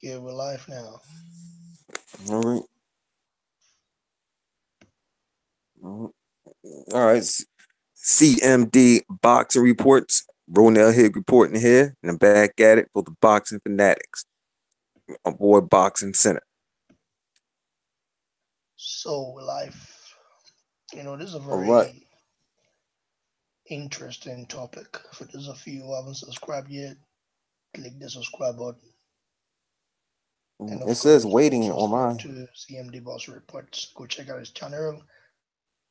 Yeah, we're live now. All right. All right. CMD boxing reports. Ronell Higg reporting here, and I'm back at it for the boxing fanatics. Aboard Boxing Center. So we're live. This is a All right. very interesting topic. For those of you who haven't subscribed yet, click the subscribe button. And It of says course, waiting on subscribe my. to CMD Boss Reports. Go check out his channel.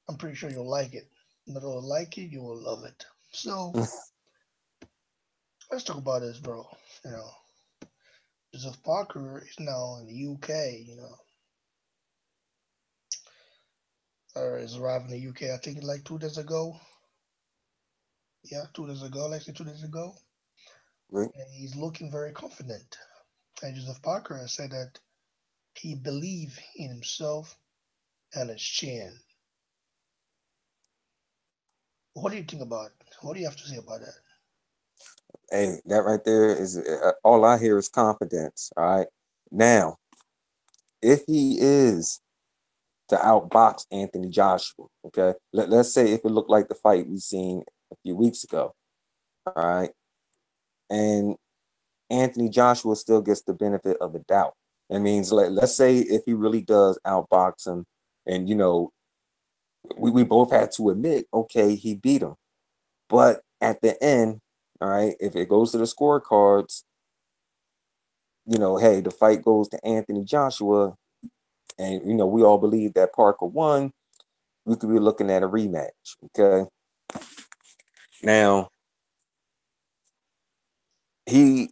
I'm pretty sure you'll like it. Not only like it, you will love it. So let's talk about this, bro. You know, Joseph Parker is now in the UK. Or is arrived in the UK. I think like 2 days ago. Yeah, 2 days ago. Like 2 days ago. Right. And he's looking very confident. And Joseph Parker has said that he believed in himself and his chin. What do you think about? What do you have to say about that? Hey, that right there is all I hear is confidence. All right. Now, if he is to outbox Anthony Joshua, okay, let's say if it looked like the fight we seen a few weeks ago, all right, and Anthony Joshua still gets the benefit of the doubt. That means, let's say if he really does outbox him, and we both had to admit, okay, he beat him. But at the end, all right, if it goes to the scorecards, hey, the fight goes to Anthony Joshua, and we all believe that Parker won. We could be looking at a rematch. Okay, now he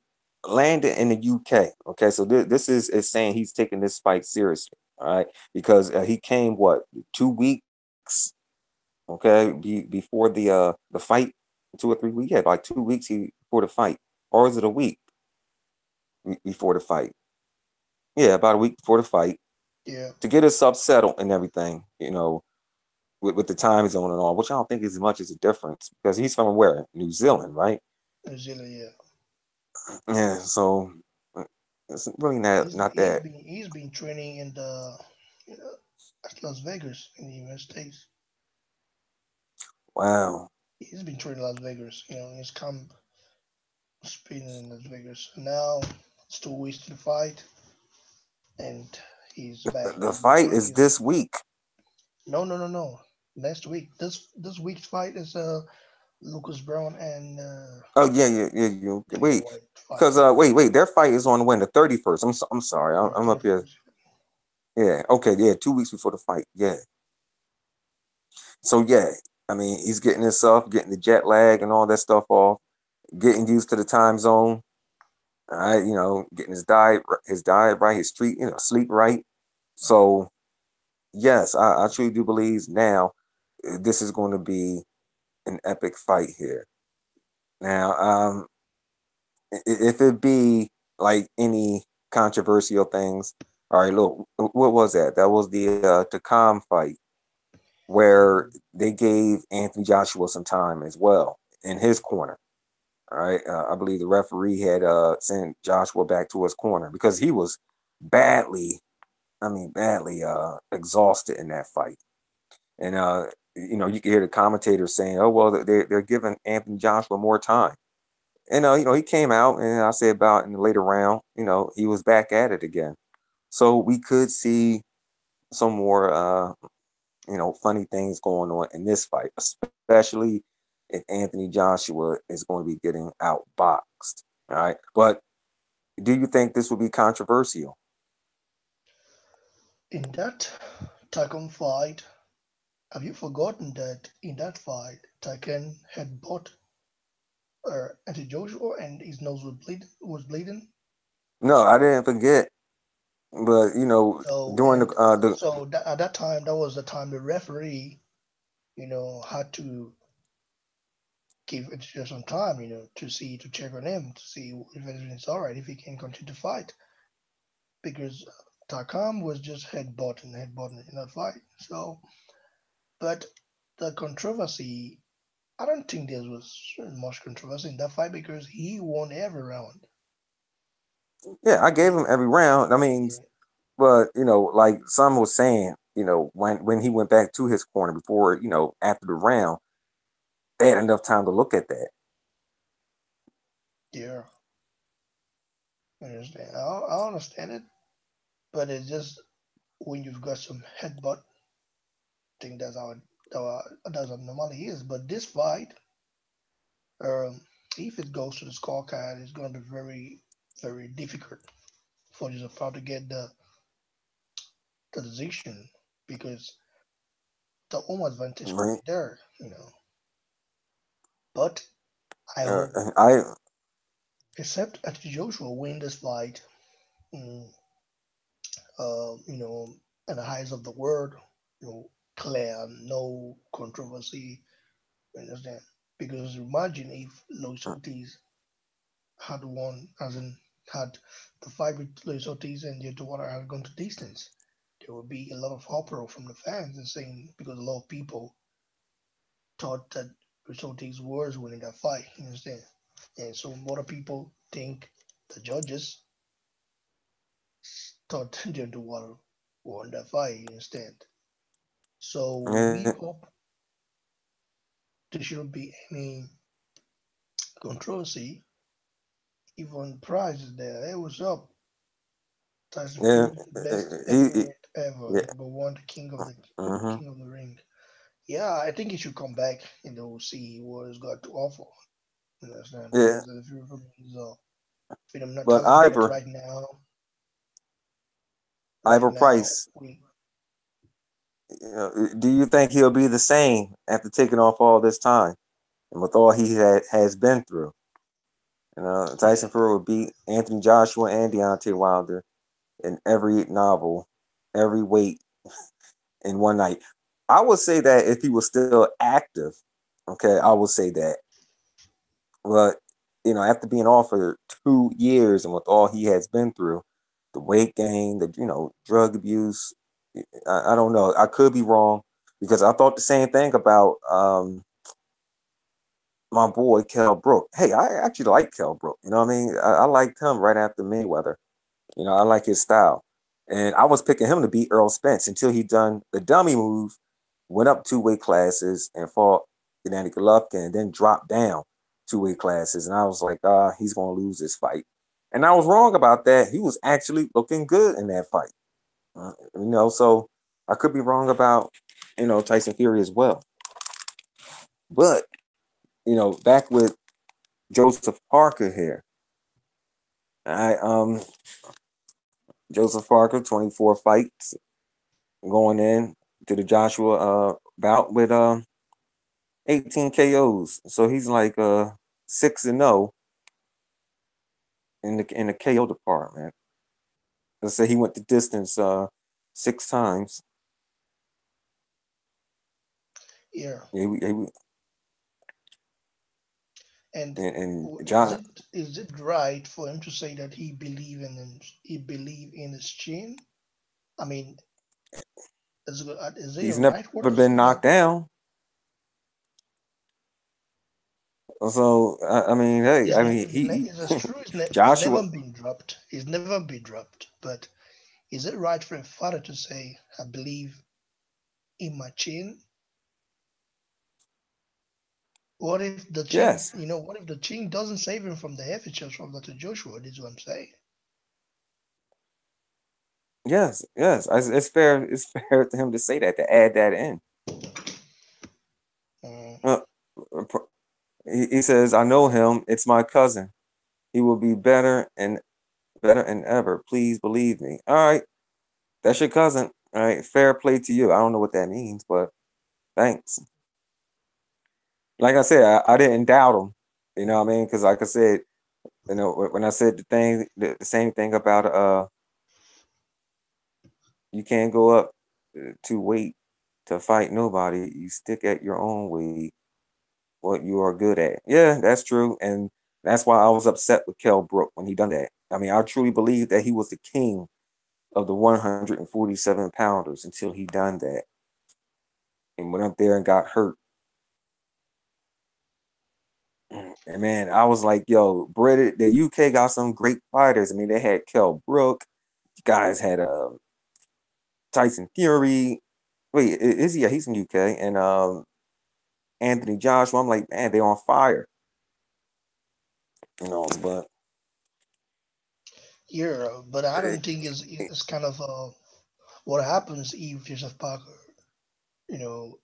landed in the UK. Okay, so this is saying he's taking this fight seriously. All right, because he came what 2 weeks, okay, before the fight, 2 or 3 weeks. Yeah, like 2 weeks before the fight, or is it a week before the fight? Yeah, about a week before the fight Yeah, to get himself settled and everything. With the time zone and all, which I don't think is much as a difference because he's from where? New Zealand, right? New Zealand. Yeah, Yeah, so uh, it's really not he's that. been he's been training in the you know at Las Vegas in the United States. Wow. He's been training in Las Vegas. He's come spinning in Las Vegas. And now it's 2 weeks to the fight, and he's back. The He's been fight training. is this week. No, no, no, no. Next week. This week's fight is Lucas Brown and Oh yeah, yeah, yeah. Dillian Wait, White fight. because wait, their fight is on when the 31st. I'm sorry, Yeah, I'm up here. 31st. Yeah, okay, yeah, 2 weeks before the fight. Yeah, so yeah, I mean he's getting himself, getting the jet lag and all that stuff off, getting used to the time zone. All right, getting his diet right, his street, sleep right. So yes, I truly do believe now this is going to be an epic fight here. Now, if it be like any controversial things, all right, look, what was that? That was the Takam fight where Mhm. they gave Anthony Joshua some time as well in his corner. All right, I believe the referee had sent Joshua back to his corner because he was badly, I mean, badly exhausted in that fight. And you can hear the commentators saying, "Oh well, they're giving Anthony Joshua more time." And he came out, and I say about in the later round, he was back at it again. So we could see some more, funny things going on in this fight, especially if Anthony Joshua is going to be getting outboxed. All right, but do you think this would be controversial? In that Taken fight, have you forgotten that in that fight, Taken had bought anti Joshua and his nose was bleeding? No, I didn't forget, but So during and the at that time, that was the time the referee, had to give it just some time, to check on him to see if everything's all right, if he can continue to fight, because Takam was just headbutting in that fight. So, but the controversy, I don't think there was much controversy in that fight because he won every round. Yeah, I gave him every round. I mean, Yeah, but like some was saying, when he went back to his corner before, after the round, they had enough time to look at that. yeah, I understand. I understand it, but it's just when you've got some headbutt, I think that's how normally is. But this fight, um, if it goes to the scorecard, it's going to be very, very difficult for Joseph to get the decision because the home advantage could Right? be there. But I hope, I except at Joshua win this fight, mm, you know, in the highs of the world, clear, no controversy. You understand? Because imagine if Luis Ortiz had won, as in had the fight with Luis Ortiz and Deontay Wilder had gone to distance, there would be a lot of uproar from the fans and saying because a lot of people thought that Luis Ortiz was winning that fight. You understand? And so a lot of people think the judges thought Deontay Wilder won that fight. You understand? So we yeah, hope there shouldn't be any controversy. Even Price is there. Hey, what's up? Tyson yeah, Fury, the best he heavyweight ever, yeah. the number one, the king of the Hmm. king of the ring. Yeah, I think he should come back and we'll see what he's got to offer. You understand? Yeah, Because if you is Freedom not but talent, but right Ivor now Price, we do you think he'll be the same after taking off all this time and with all he has been through? yeah Tyson Fury will beat Anthony Joshua and Deontay Wilder in every novel, every weight in one night. I would say that if he was still active, okay, I would say that. But after being off for 2 years and with all he has been through, the weight gain, the drug abuse, I don't know. I could be wrong because I thought the same thing about my boy Kell Brook. Hey, I actually like Kell Brook. You know what I mean? I liked him right after Mayweather. I like his style. And I was picking him to beat Earl Spence until he done the dummy move, went up 2 weight classes and fought Gennady Golovkin and then dropped down 2 weight classes. And I was like, he's going to lose this fight. And I was wrong about that. He was actually looking good in that fight. So I could be wrong about, Tyson Fury as well. But, back with Joseph Parker here. I Joseph Parker, 24 fights, going in to the Joshua bout with 18 KOs. So he's like 6-0 in the KO department. Let's say he went the distance 6 times. yeah. Yeah, And and is John, it right for him to say that he believe in his chin? I mean, is it a he's never right word to been say that? knocked down. So I mean, hey, It's I not. mean, It's true. It's Joshua, never been dropped. It's never been dropped. But is it right for a father to say, "I believe in my chin"? What if the chin? yes, What if the chin doesn't save him from the heavy shots from Dr. Joshua? This is what I'm saying. yes, it's fair. It's fair to him to say that, to add that in. Mm, Uh, he says, "I know him. It's my cousin. He will be better and ever. Please believe me." All right, that's your cousin. All right, fair play to you. I don't know what that means, but thanks. Like I said, I didn't doubt him. You know what I mean? Because like I said, when I said the same thing about you can't go up to weight to fight nobody. You stick at your own weight, what you are good at. Yeah, that's true, and that's why I was upset with Kell Brook when he done that. I mean, I truly believe that he was the king of the 147 pounders until he done that and went up there and got hurt. And man, I was like, yo, Brit, the UK got some great fighters. I mean, they had Kell Brook. You guys had Tyson Fury. Wait, is he? Yeah, he's from UK. And Anthony Joshua. I'm like, man, they on fire. But Yeah, but I don't think it's kind of what happens if Joseph Parker, you know,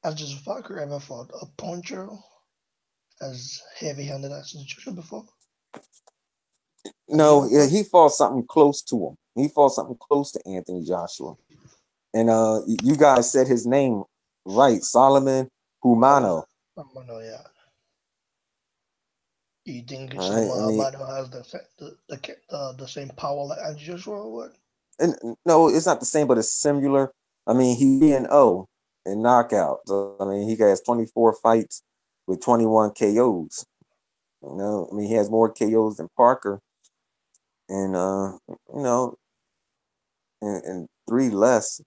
has Joseph Parker ever fought a puncher as heavy-handed as Joshua before? Has he no, ever yeah, fought? he fought something close to him. He fought something close to Anthony Joshua. And you guys said his name right, Solomon Oh yeah, Humano. no, yeah. You think All right. I Solomon mean, Albano has the same power like Andy Joshua or what? and no, it's not the same, but it's similar. I mean, he being O in knockout. So, I mean, he has 24 fights with 21 KOs. I mean, he has more KOs than Parker, and you know, and three less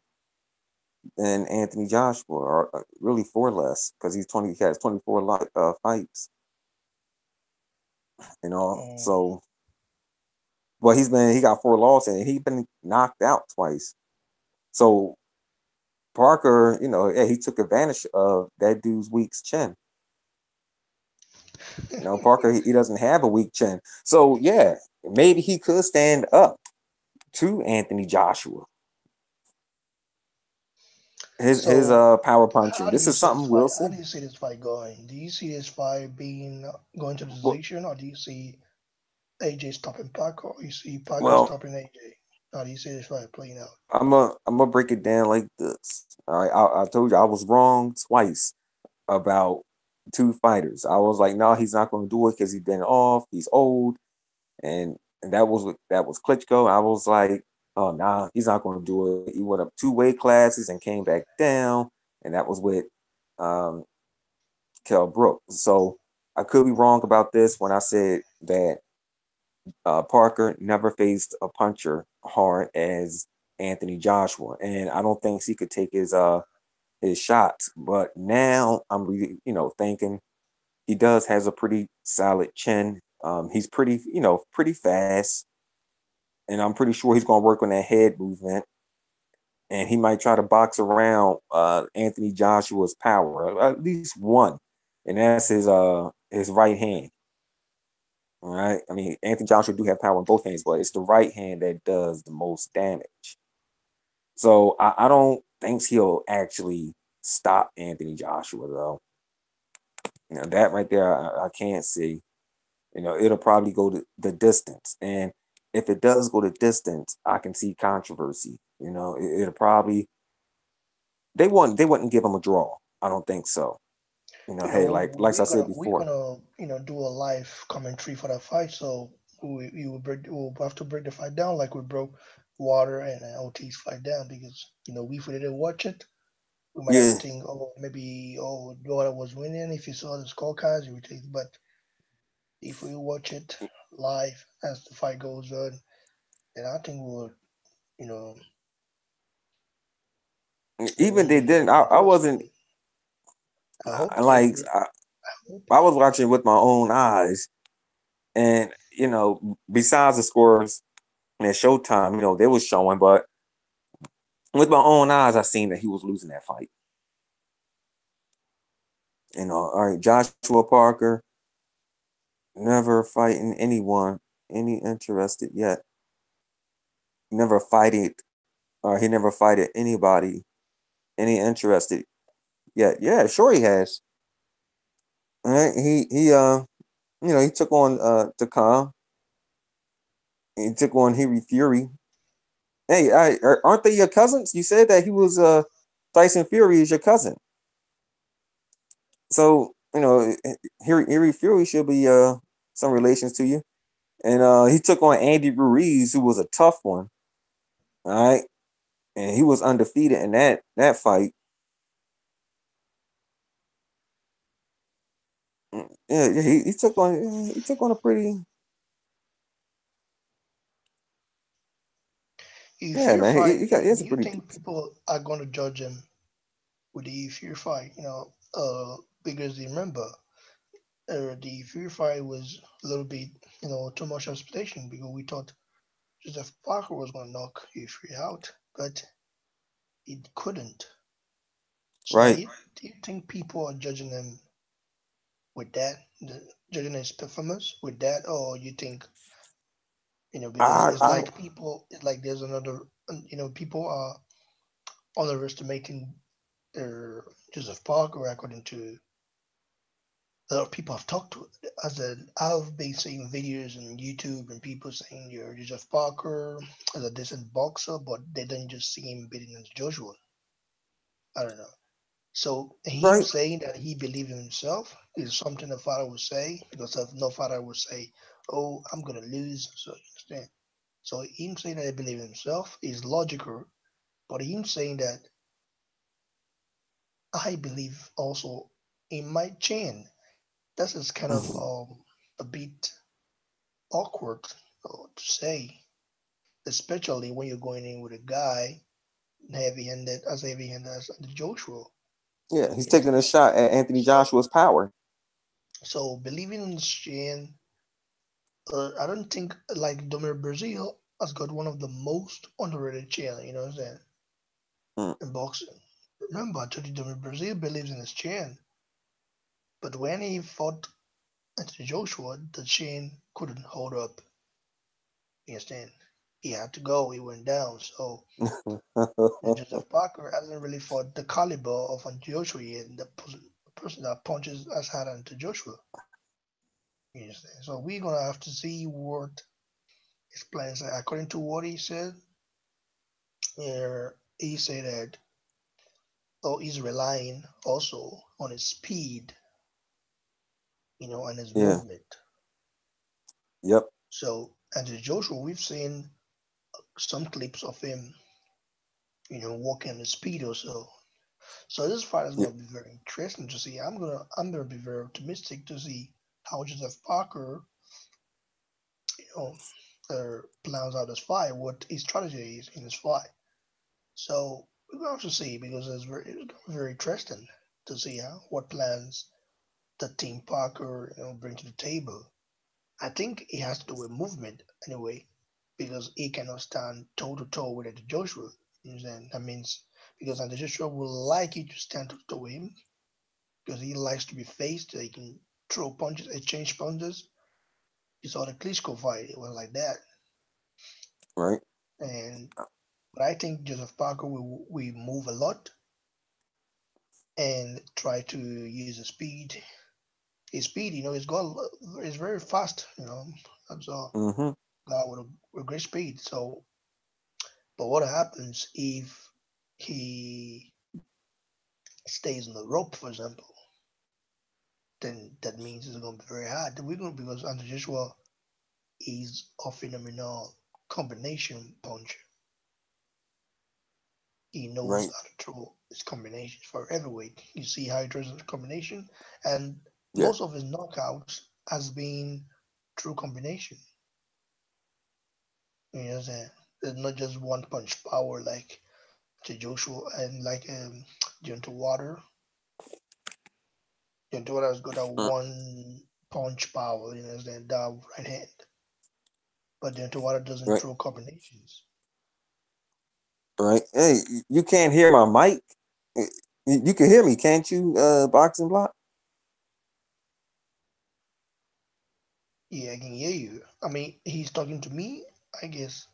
than Anthony Joshua, or really four less because he has 24 fights. Mm. So, but he got four losses and he's been knocked out twice. So Parker, yeah, he took advantage of that dude's weak chin. Parker, he doesn't have a weak chin. So yeah, maybe he could stand up to Anthony Joshua. His So, power punching. how do This you is see this something we'll fight? How see. do you see this fight going? Do you see this fight being going to the Well, decision, or do you see AJ stopping Parker, or you see Parker well, stopping AJ? How do you see this fight playing out? I'm gonna break it down like this. All right, I told you I was wrong twice about two fighters. I was like, no, he's not going to do it because he's been off. He's old, and that was Klitschko. I was like, oh, nah, he's not going to do it. He went up two weight classes and came back down, and that was with um, Kell Brook. So I could be wrong about this when I said that Parker never faced a puncher hard as Anthony Joshua, and I don't think he could take his shots. But now I'm really, thinking he does has a pretty solid chin. He's pretty fast, and I'm pretty sure he's going to work on that head movement. And he might try to box around Anthony Joshua's power, at least one, and that's his right hand. All right. I mean, Anthony Joshua do have power in both hands, but it's the right hand that does the most damage. So I don't think he'll actually stop Anthony Joshua though. That right there, I can't see. It'll probably go to the distance. And if it does go to distance, I can see controversy. It'll probably they wouldn't give him a draw. I don't think so. Hey, like I said We're before. gonna do a live commentary for that fight, so we'll have to break the fight down like we broke Water and OT's fight down because if we didn't watch it, we might have Yeah. think, oh, maybe Water was winning if you saw the scorecards, you would think, but if we watch it live as the fight goes on, then I think we'll you know Even they be didn't. I wasn't personally. I hope so. like I hope. I was watching with my own eyes, and besides the scores and Showtime, they was showing, but with my own eyes, I seen that he was losing that fight. All right, Joshua Parker never fighting anyone any interested yet. Never fighted, or he never fighted anybody any interested yet. Yeah, sure he has. All right, he took on Takam. He took on Henry Fury. Hey, aren't they your cousins? You said that he was Tyson Fury is your cousin. So, Henry Fury should be some relations to you. And he took on Andy Ruiz, who was a tough one. All right. And he was undefeated in that fight. Yeah, he took on a pretty. If Yeah, you man. fight, He has do a you pretty. think people are going to judge him with the if you fight? Because remember, the Fury fight was a little bit, too much expectation because we thought Joseph Parker was going to knock Fury out, but it couldn't. So Right. do you think people are judging him with that, judging his performance with that, or you think, because I it's I like it's like there's another, people are underestimating their Joseph Parker according to a lot of people I've talked to. I've been seeing videos on YouTube and people saying you're Joseph Parker as a decent boxer, but they don't just see him beating Joshua. I don't know. So him right. saying that he believed in himself is something a father would say because if no father would say, "Oh, I'm gonna lose." So you understand. So him saying that he believes in himself is logical, but him saying that I believe also in my chain, that is kind of a bit awkward to say, especially when you're going in with a guy heavy-handed as Joshua. Yeah, he's Yes. taking a shot at Anthony So, Joshua's power. so believing in Shane, I don't think like Dominic Brazil has got one of the most underrated chain. You know what I'm saying? Mm, In boxing. Remember, I told you Dominic Brazil believes in his chain, but when he fought Anthony Joshua, the chain couldn't hold up. You understand? He had to go. He went down. So Joseph Parker hasn't really fought the caliber of Joshua yet, the person that punches as hard as Joshua. You understand? So we're gonna have to see what his plans are. According to what he said that he's relying also on his speed, and his yeah. movement. Yep. So and Joshua, we've seen some clips of him, walking the speed or so. So this fight is Yeah. gonna be very interesting to see. I'm gonna be very optimistic to see how Joseph Parker, you know, plans out his fight, what his strategy is in his fight. So we're gonna have to see because it's very interesting to see what plans the team Parker bring to the table. I think it has to do with movement anyway, because he cannot stand toe to toe with Anthony Joshua. You understand? That means because Anthony Joshua will like you to stand toe to toe with him because he likes to be faced. He can throw punches, exchange punches. You saw the Klitschko fight; it was like that. Right. And but I think Joseph Parker will move a lot and try to use his speed. His speed, is very fast. That's a Mm-hmm. guy with great speed. So, but what happens if he stays on the rope, for example? Then that means it's going to be very hard. We're going because Anthony Joshua is a phenomenal combination puncher. He knows Right. how to throw his combinations for heavyweight. You see how he throws his combination, and Yeah. most of his knockouts has been through combination. You know what I'm saying? There's not just one punch power like to Joshua and like Deontay Water. Deontay Water has got a Mm, one punch power, that right hand. But Deontay Water doesn't right. throw combinations. Right. Hey, you can't hear my mic. You can hear me, can't you? Boxing block. Yeah, I can hear you. I mean, he's talking to me, I guess.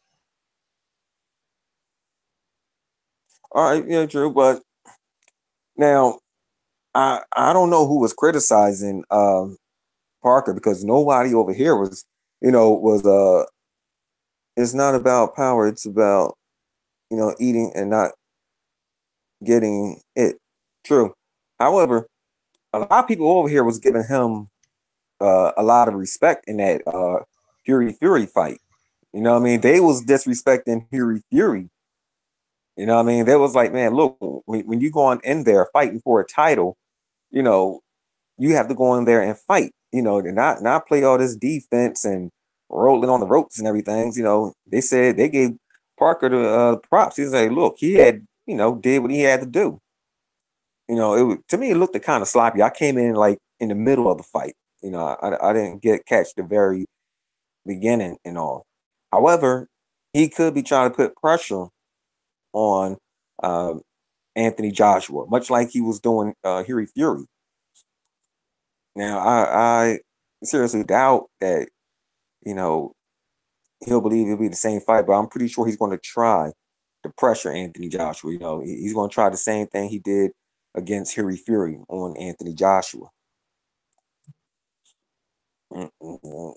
All right. Yeah, true. But now I don't know who was criticizing Parker because nobody over here was was it's not about power. It's about eating and not getting it. True. However, a lot of people over here was giving him a lot of respect in that Fury fight. You know what I mean? They was disrespecting Fury. You know what I mean? They was like, man, look, when you go on in there fighting for a title, you know, you have to go in there and fight. To not play all this defense and rolling on the ropes and everything. They said they gave Parker the props. He said, look, he had did what he had to do. To me it looked kind of sloppy. I came in like in the middle of the fight. I didn't catch the very beginning and all. However, he could be trying to put pressure on uh, Anthony Joshua, much like he was doing Harry Fury. Now, I seriously doubt that you know he'll believe it'll be the same fight, but I'm pretty sure he's going to try to pressure Anthony Joshua. He's going to try the same thing he did against Harry Fury on Anthony Joshua. Mm-mm.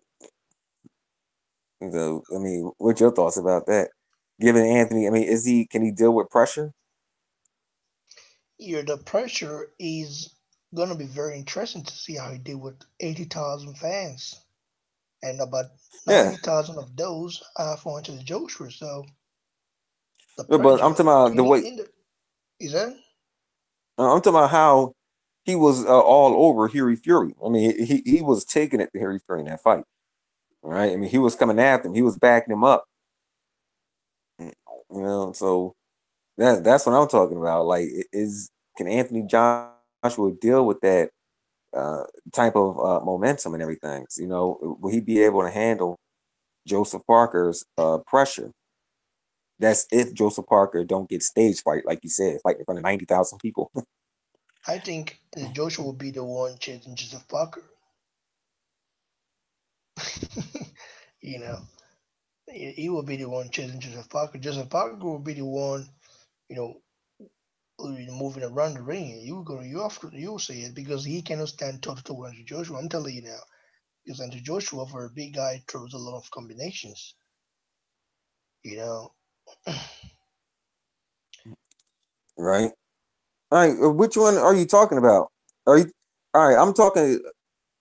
So, I mean, what's your thoughts about that? Given Anthony, I mean, can he deal with pressure? Yeah, the pressure is gonna be very interesting to see how he did with 80,000 fans, and about Yeah, 90,000 of those are for Anthony Joshua. So the yeah, but I'm talking pressure about the can way. end it. Is that? I'm talking about how he was all over Harry Fury. I mean, he was taking it to Harry Fury in that fight, right? I mean, he was coming after him. He was backing him up. So that's what I'm talking about. Like, can Anthony Joshua deal with that uh, type of momentum and everything? So, will he be able to handle Joseph Parker's pressure? That's if Joseph Parker don't get stage fright, like you said, fight in front of 90,000 people. I think Joshua will be the one chasing Joseph Parker. you know, he will be the one chasing Joseph Parker. Joseph Parker will be the one, you know, moving around the ring. You'll see it because he cannot stand toe to toe with Andrew Joshua. I'm telling you now, because Andrew Joshua for a big guy throws a lot of combinations. You know, Right. All right. Which one are you talking about? Are you all right? I'm talking.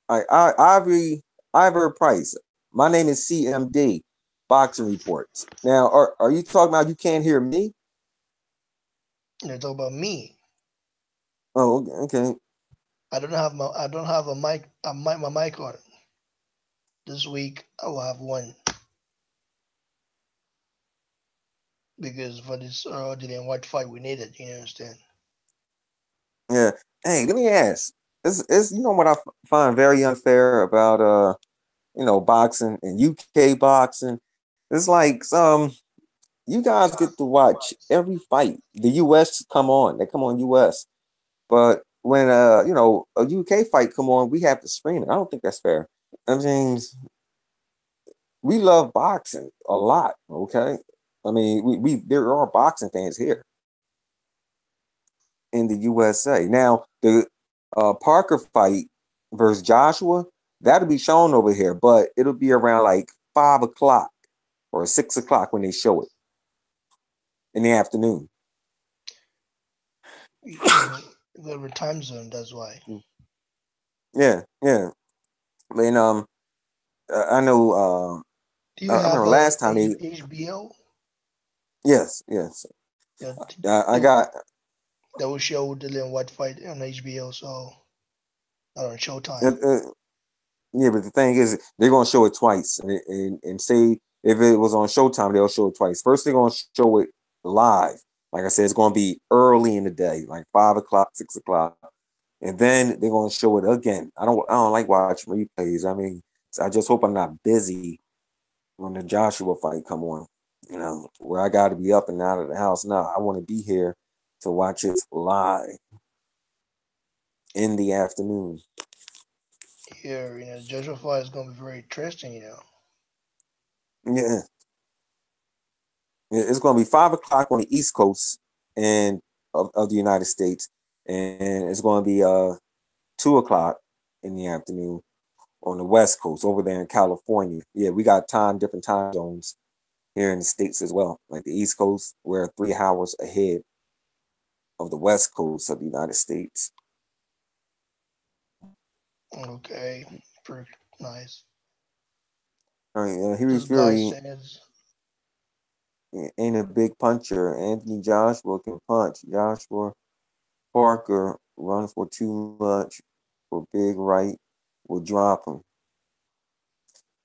All right, Ivor Price. My name is CMD. Boxing reports. Now, are you talking about you can't hear me? they talk about me. Oh, okay. I don't have my mic on. This week I will have one because for this Dillian White fight we need it. You understand? Yeah. Hey, let me ask. It's what I find very unfair about boxing and UK boxing. It's like you guys get to watch every fight. The US come on. They come on US. But when a UK fight come on, we have to screen it. I don't think that's fair. I mean, we love boxing a lot. Okay, I mean, we there are boxing fans here in the USA. Now the Parker fight versus Joshua that'll be shown over here, but it'll be around like 5 o'clock or 6 o'clock when they show it in the afternoon. The time zone. That's why. Yeah, yeah. I mean, I know. Do you I have remember last time they. HBO? Yes, yes. Yeah, I got. that will show Dillian White fight on HBO. So not on Uh, Showtime. uh, yeah, but the thing is, they're gonna show it twice, and say if it was on Showtime, they'll show it twice. First, they're gonna show it live. Like I said, it's gonna be early in the day, like 5 o'clock, 6 o'clock, and then they're gonna show it again. I don't like watching replays. I mean, so I just hope I'm not busy when the Joshua fight come on. Where I got to be up and out of the house. No, I want to be here to watch it live in the afternoon. Here, Joshua fight is gonna be very interesting. Yeah, it's going to be 5 o'clock on the East Coast and of the United States, and it's going to be 2 o'clock in the afternoon on the West Coast over there in California. Yeah, we got different time zones here in the States as well. Like the East Coast, we're 3 hours ahead of the West Coast of the United States. Okay, pretty nice. All right, Harry This guy Fury says, ain't a big puncher. Anthony Joshua can punch. Joshua Parker runs for too much for big right will drop him.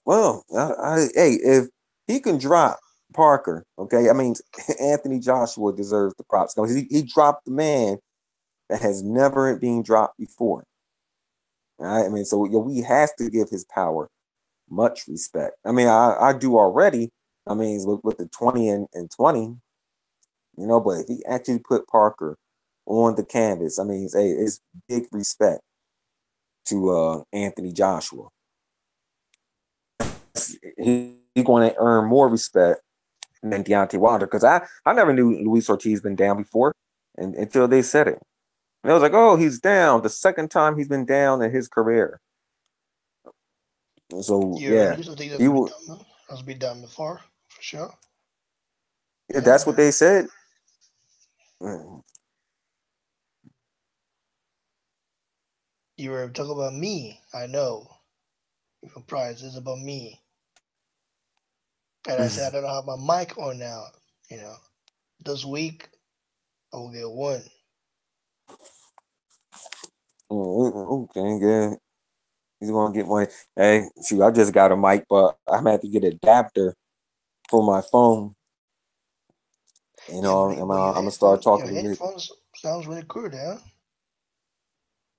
Well, hey, if he can drop Parker, okay, I mean Anthony Joshua deserves the props because he dropped the man that has never been dropped before. Right? I mean, so we have to give his power much respect. I mean, I do already. I mean, with the 20 and 20, but if he actually put Parker on the canvas, I mean, it's big respect to Anthony Joshua. He's going to earn more respect than Deontay Wilder, because I never knew Luis Ortiz been down before, and until they said it. And I was like, oh, he's down. The second time he's been down in his career. So Yeah, yeah, Luis Ortiz he will. has been done before, for sure. Yeah, Yeah, that's what they said. Mm. you were talking about me. I know. Your prize is about me. And I said I don't have my mic on now. You know, this week I will get one. Okay, good. He's gonna get one. Hey, shoot, I just got a mic, but I'm gonna have to get an adapter for my phone. Yeah, but, I'm, but I'm gonna start your talking with. headphones sounds really good, huh?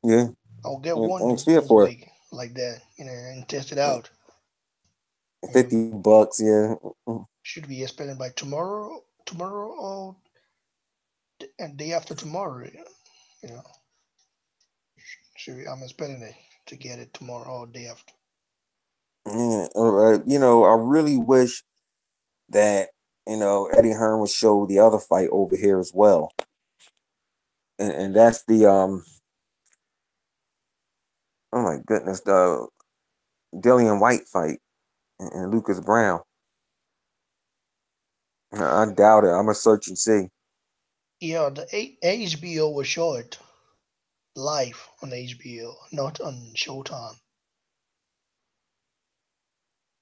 Yeah, I'll get yeah, one thanks this for week like that, and test it out. it. Mm. $50, yeah. Mm. Should be expected by tomorrow or and day after tomorrow. You know, I'm expecting it to get it tomorrow or day after. Yeah, I really wish that Eddie Hearn would show the other fight over here as well, and that's the oh my goodness, the Dillian White fight and Lucas Brown. I doubt it. I'm gonna search and see. Yeah, the HBO will show it live on HBO, not on Showtime.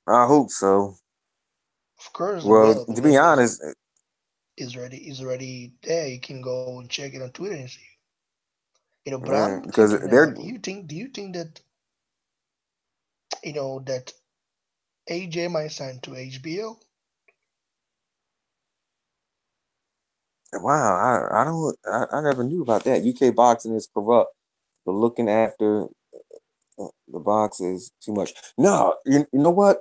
I hope so. Of course, it Well, will to be because honest, it's already there. You can go and check it on Twitter and see. But I'm because thinking now. they're Do you think that that AJ might sign to HBO? wow. I don't. I never knew about that. UK boxing is corrupt, but looking after the box is too much. No, you know what?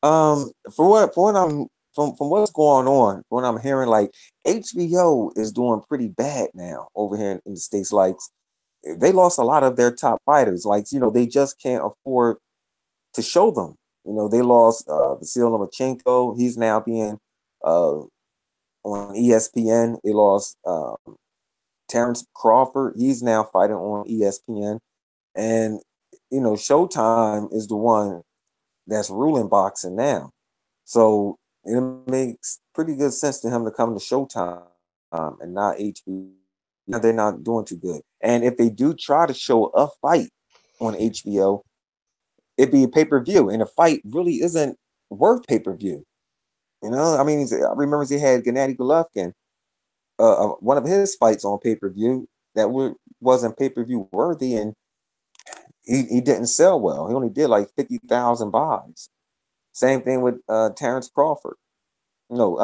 For what I'm from what's going on, what I'm hearing, like HBO is doing pretty bad now over here in the States. Like they lost a lot of their top fighters. Like they just can't afford to show them. They lost Vasil Lomachenko. He's now being uh on ESPN. They lost Terrence Crawford. He's now fighting on ESPN. And Showtime is the one that's ruling boxing now. So it makes pretty good sense to him to come to Showtime and not HBO. They're not doing too good. And if they do try to show a fight on HBO, it'd be a pay-per-view, and a fight really isn't worth pay-per-view. I mean, I remember he had Gennady Golovkin, one of his fights on pay-per-view that wasn't pay-per-view worthy, and he didn't sell well. He only did like 50,000 buys. Same thing with Terrence Crawford. No,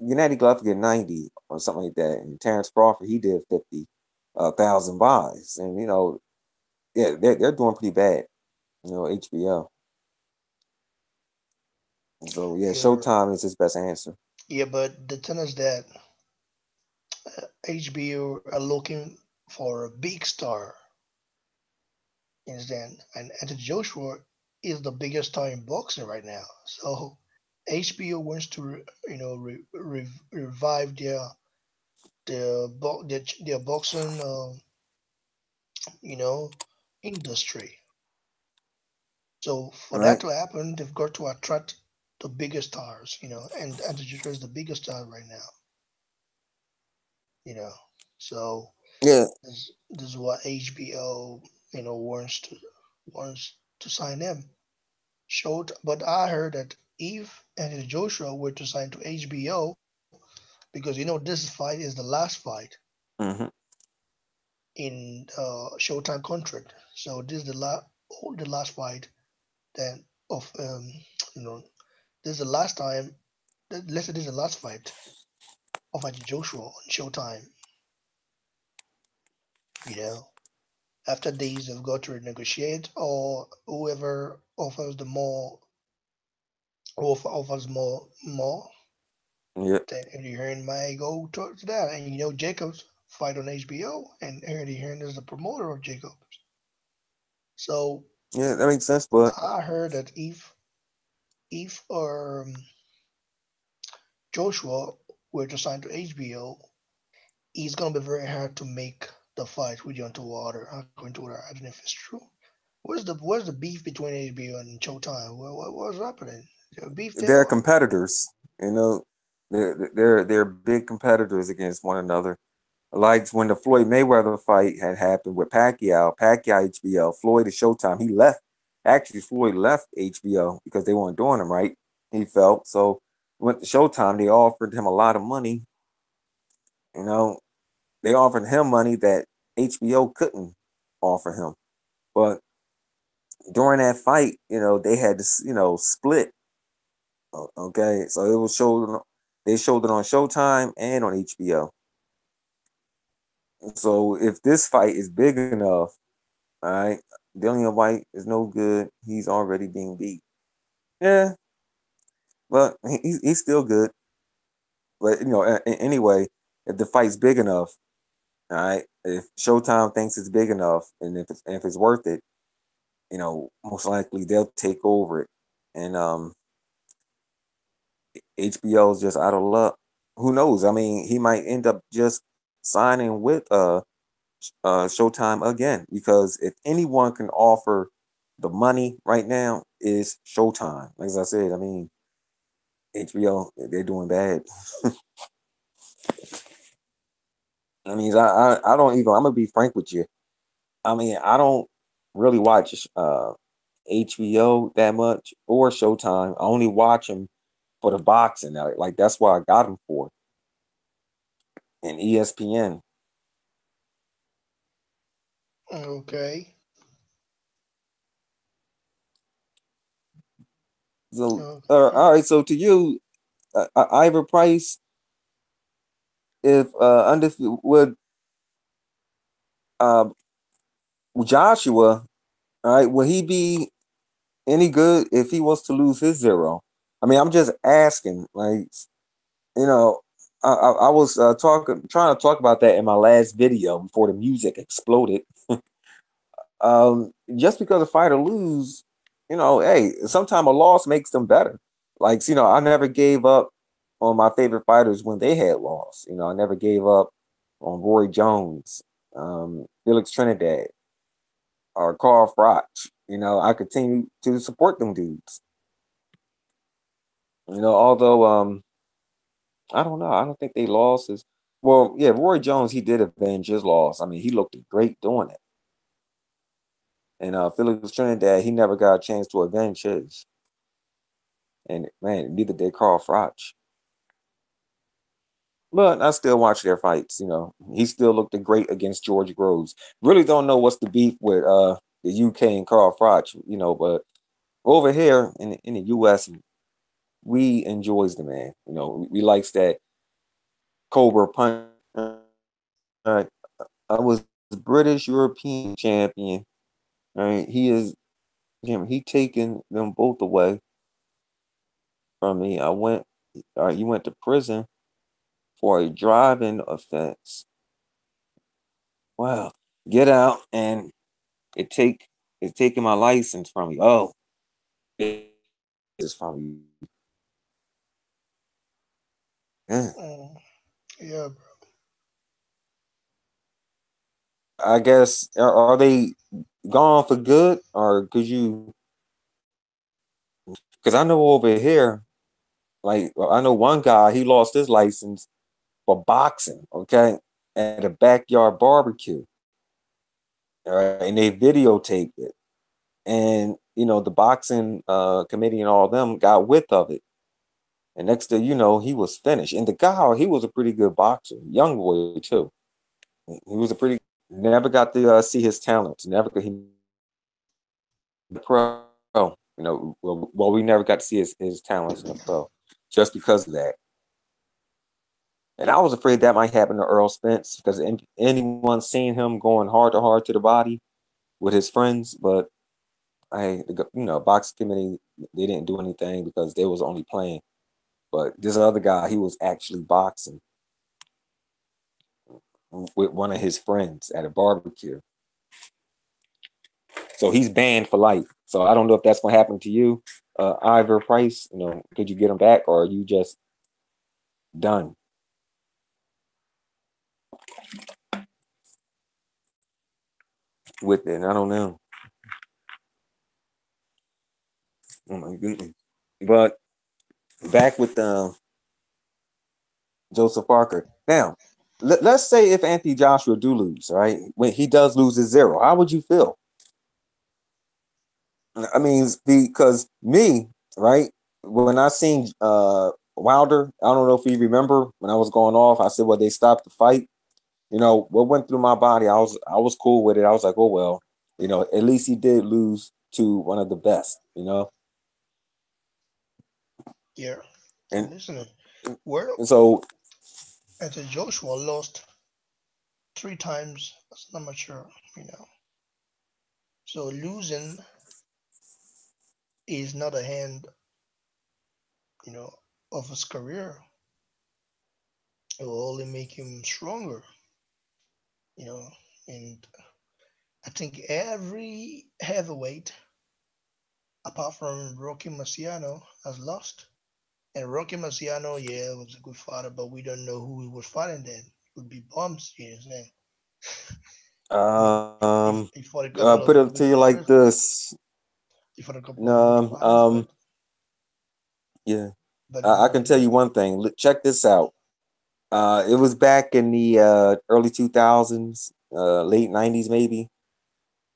Gennady Golovkin 90 or something like that, and Terrence Crawford he did 50,000 buys, and yeah, they're doing pretty bad. HBO. So yeah, Yeah, Showtime is his best answer. yeah, but the thing is that HBO are looking for a big star. Understand? And Anthony Joshua is the biggest star in boxing right now. So HBO wants to, revive their boxing, you know, industry. So for All that right. to happen, they've got to attract the biggest stars, and Anthony Joshua is the biggest star right now, you know. So Yeah. this is what HBO, wants to sign him. But I heard that if Anthony Joshua were to sign to HBO, because this fight is the last fight Mm-hmm. in Showtime contract, so this is the last fight then of you know this is the last time. Let's say this is the last fight of Anthony Joshua on Showtime. You know, after days they've got to renegotiate, or whoever offers the more offers more, Yeah, then Eddie Hearn might go towards that. And you know, Jacobs fight on HBO, and Eddie Hearn is the promoter of Jacobs. So yeah, that makes sense. But I heard that if Joshua were to sign to HBO, it's gonna be very hard to make the fight with Deontay Wilder, according to what I don't know if it's true. Where's the beef between HBO and Showtime? What's happening? Is there a beef there? they're competitors. You know, they're big competitors against one another. Like when the Floyd Mayweather fight had happened with Pacquiao HBO, Floyd to Showtime. He left. Actually, Floyd left HBO because they weren't doing him right. He felt so. Went to Showtime. They offered him a lot of money. You know, they offered him money that HBO couldn't offer him. But during that fight, they had to, split. Okay, so it was showed. They showed it on Showtime and on HBO. So if this fight is big enough, all right, Dillian White is no good. He's already being beat. Yeah, but he's still good. But anyway, if the fight's big enough, all right, if Showtime thinks it's big enough, and if it's worth it, most likely they'll take over it, and HBO is just out of luck. Who knows? I mean, he might end up just signing with Showtime again, because if anyone can offer the money right now is Showtime. Like as I said, I mean, HBO, they're doing bad. I mean, I don't even. I'm gonna be frank with you. I mean, I don't really watch HBO that much or Showtime. I only watch them for the boxing. Like that's why I got them for, and ESPN. Okay. So, Okay. all right. So to you, Ivor Price, if undefeated, would uh, Joshua, all right, would he be any good if he was to lose his zero? I mean, I'm just asking. Like, you know, I was trying to talk about that in my last video before the music exploded. Just because a fighter lose, hey, sometimes a loss makes them better. Like, I never gave up on my favorite fighters when they had lost. I never gave up on Roy Jones, Felix Trinidad, or Carl Froch. I continue to support them dudes. Although I don't know, I don't think they lost his. Well, yeah, Roy Jones, he did avenge his loss. I mean, he looked great doing it. And Felix Trinidad, he never got a chance to avenge his. And man, neither did Carl Froch. But I still watch their fights. He still looked great against George Groves. Really don't know what's the beef with the UK and Carl Froch. But over here in the US, we enjoys the man. We likes that Cobra punch. I was British European champion. All right, he taken them both away from me. You went to prison for a driving offense. Wow, get out and it take it's taking my license from me. Oh, it's from you. Yeah. Mm, yeah, bro. I guess are they gone for good, or could you? Because I know over here, like I know one guy, he lost his license for boxing. Okay, at a backyard barbecue. All right, and they videotaped it, and the boxing committee and all of them got width of it. And next thing you know, he was finished. And the guy, he was a pretty good boxer, young boy too. He was a pretty. Never got to see his talents. Never he pro. Well, we never got to see his talents in the pro, just because of that. And I was afraid that might happen to Earl Spence because anyone seen him going hard to the body with his friends, but box committee, they didn't do anything because they was only playing. But this other guy, he was actually boxing with one of his friends at a barbecue. So he's banned for life. So I don't know if that's gonna happen to you, Ivor Price. Could you get him back, or are you just done with it? I don't know. Oh my goodness. But back with Joseph Parker. Now, let's say if Anthony Joshua do lose, right? When he does lose his 0, how would you feel? I mean, because me, right? When I seen Wilder, I don't know if you remember when I was going off. I said, "Well, they stopped the fight." What went through my body, I was cool with it. I was like, "Oh well, at least he did lose to one of the best." Yeah. And, Listen, where and so, Anthony Joshua lost 3 times as an amateur, you know. So losing is not a hand, you know, of his career. It will only make him stronger, you know. And I think every heavyweight, apart from Rocky Marciano, has lost. And Rocky Marciano, yeah, was a good fighter, but we don't know who he was fighting then. It would be bumps, you know what I'm saying? He fought a couple put of it good to you like fighters. this. He fought a couple of good fighters, Yeah, but I not can tell you losing. one thing. Check this out. It was back in the early 2000s, late 90s, maybe.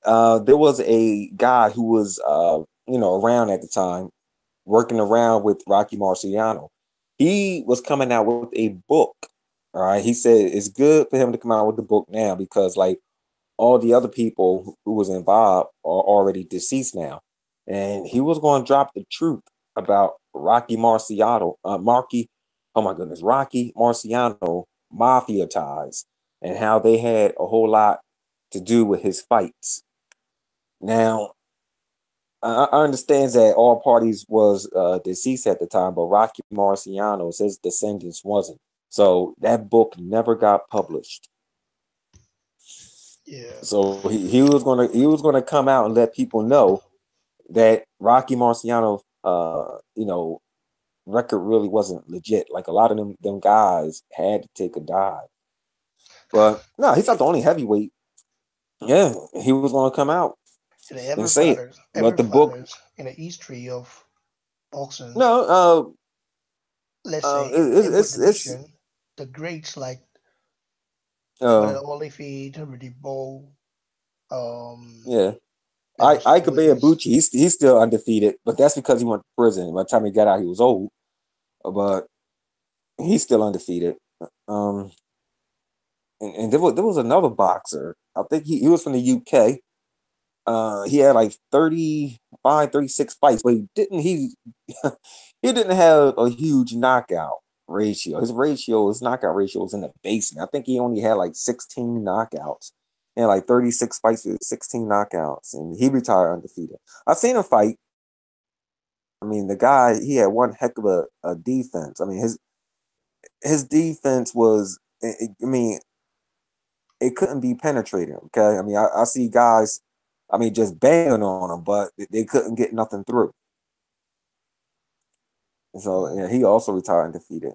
There was a guy who was, around at the time, working around with Rocky Marciano. He was coming out with a book. All right. He said it's good for him to come out with the book now because, like, all the other people who was involved are already deceased now. And he was going to drop the truth about Rocky Marciano, oh my goodness, Rocky Marciano mafia ties and how they had a whole lot to do with his fights. Now, I understand that all parties was deceased at the time, but Rocky Marciano's his descendants wasn't. So that book never got published. Yeah. So he was gonna come out and let people know that Rocky Marciano record really wasn't legit. Like a lot of them guys had to take a dive. But no, he's not the only heavyweight. Yeah, he was gonna come out And and say it. But every the book, fighters in the history of boxing, no, let's say heavyweight it's division, the greats like uh Muhammad Holyfield, Rudy Bowe, um, yeah. I Lennox could be Lewis. Ibuchi. He's still undefeated, but that's because he went to prison. By the time he got out, he was old, but he's still undefeated. Um, and there was another boxer. I think he was from the UK. He had like 35, 36 fights, but he didn't have a huge knockout ratio. His knockout ratio was in the basement. I think he only had like 16 knockouts and like 36 fights with 16 knockouts, and he retired undefeated. I've seen him fight. I mean, the guy, he had one heck of a defense. I mean, his defense was, I mean, it couldn't be penetrating. Okay, I mean, I see guys, I mean, just banging on him, but they couldn't get nothing through. So yeah, he also retired undefeated.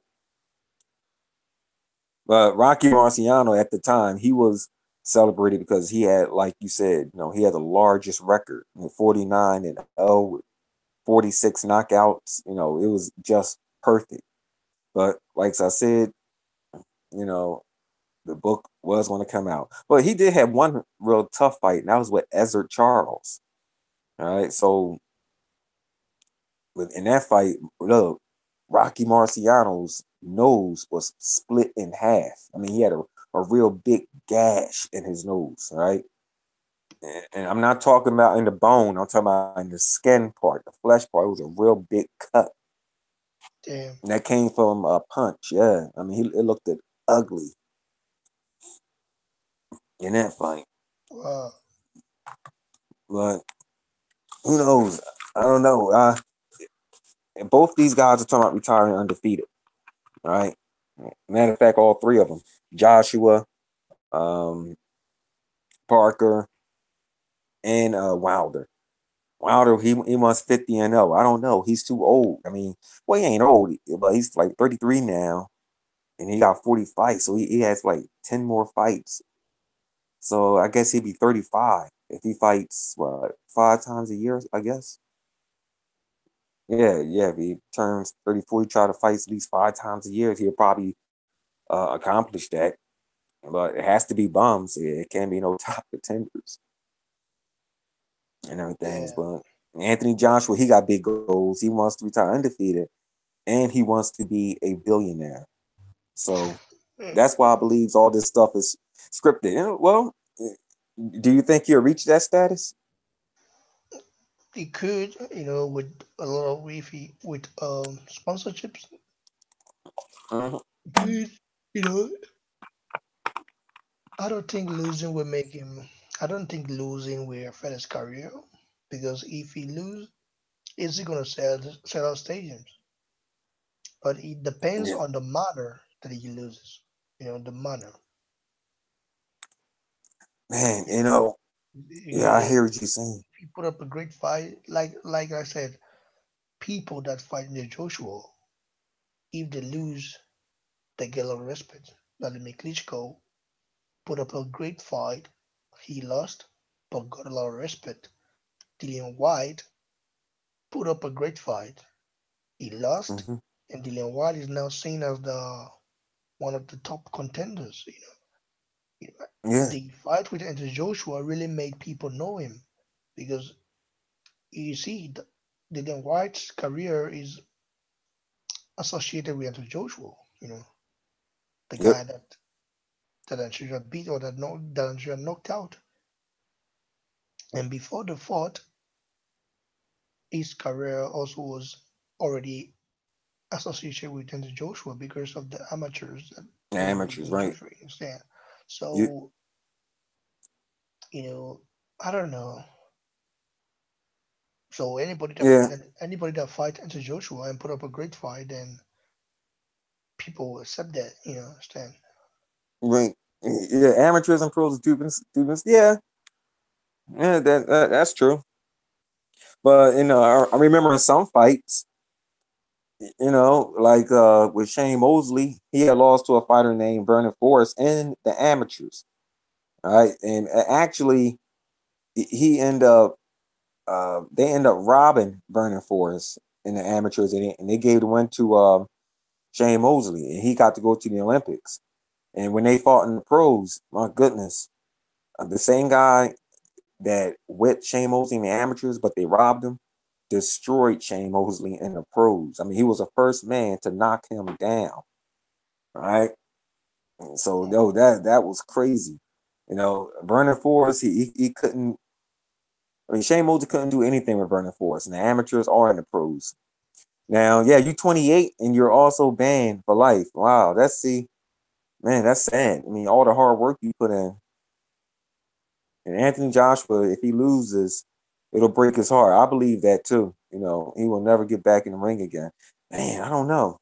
But Rocky Marciano at the time, he was celebrated because he had, like you said, he had the largest record, 49-0 with 46 knockouts. It was just perfect. But like I said, you know, the book was going to come out. But he did have one real tough fight, and that was with Ezzard Charles. All right. So in that fight, look, Rocky Marciano's nose was split in half. I mean, he had a real big gash in his nose, right? And I'm not talking about in the bone, I'm talking about in the skin part, the flesh part. It was a real big cut. Damn. And that came from a punch. Yeah, I mean, it looked ugly in that fight. Wow. But who knows? I don't know. And both these guys are talking about retiring undefeated. Right. Matter of fact, all three of them, Joshua, um, Parker, and Wilder. Wilder, he wants 50-0. I don't know. He's too old. I mean, well, he ain't old, but he's like 33 now, and he got 40 fights, so he has like 10 more fights. So I guess he'd be 35 if he fights what 5 times a year. I guess. Yeah. If he turns 34, he try to fight at least 5 times a year. He'll probably accomplish that. But it has to be bums. It can't be no top contenders and everything. Yeah. But Anthony Joshua, he got big goals. He wants to retire undefeated, and he wants to be a billionaire. So that's why I believe all this stuff is scripted. Well, do you think you'll reach that status? He could, with a lot of with sponsorships. Mhm. Could, you know, I don't think losing will make him. I don't think losing will affect his career because if he lose, is he gonna sell out stadiums? But it depends Yeah, on the manner that he loses. The manner. man. You know, Yeah, I if hear what you're saying. he put up a great fight, like I said, people that fight in the Joshua, if they lose, they get a lot of respect. Vladimir Klitschko put up a great fight. He lost, but got a lot of respect. Dillian White put up a great fight. He lost, Hmm. and Dillian White is now seen as the one of the top contenders. Yeah, The fight with Anthony Joshua really made people know him because you see, Dillian White's career is associated with Anthony Joshua. The yep, guy that Anthony beat or that Anthony knocked out. And before the fight, his career also was already associated with Anthony Joshua because of the amateurs that he was amateurs, doing right? Joshua. You understand? You, So you know, I don't know. So yeah, anybody that fight Anthony Joshua and put up a great fight, then people will accept that. Understand? right. Yeah, amateurs and pros are students. Yeah, yeah, that's true. But I remember in some fights, like with Shane Mosley, he had lost to a fighter named Vernon Forrest in the amateurs. All right, and actually, he ended up they ended up robbing Vernon Forrest in the amateurs, and they gave the one to Shane Mosley, and he got to go to the Olympics. And when they fought in the pros, my goodness, the same guy that whipped Shane Mosley in the amateurs, but they robbed him, destroyed Shane Mosley in the pros. I mean, he was the first man to knock him down. Right. So no, that was crazy. Vernon Forrest, he couldn't. I mean, Shane Mosley couldn't do anything with Vernon Forrest in the amateurs or in the pros. Now, yeah, you 28 and you're also banned for life. Wow, man, that's sad. I mean, all the hard work you put in. And Anthony Joshua, if he loses, it'll break his heart. I believe that too. He will never get back in the ring again. Man, I don't know.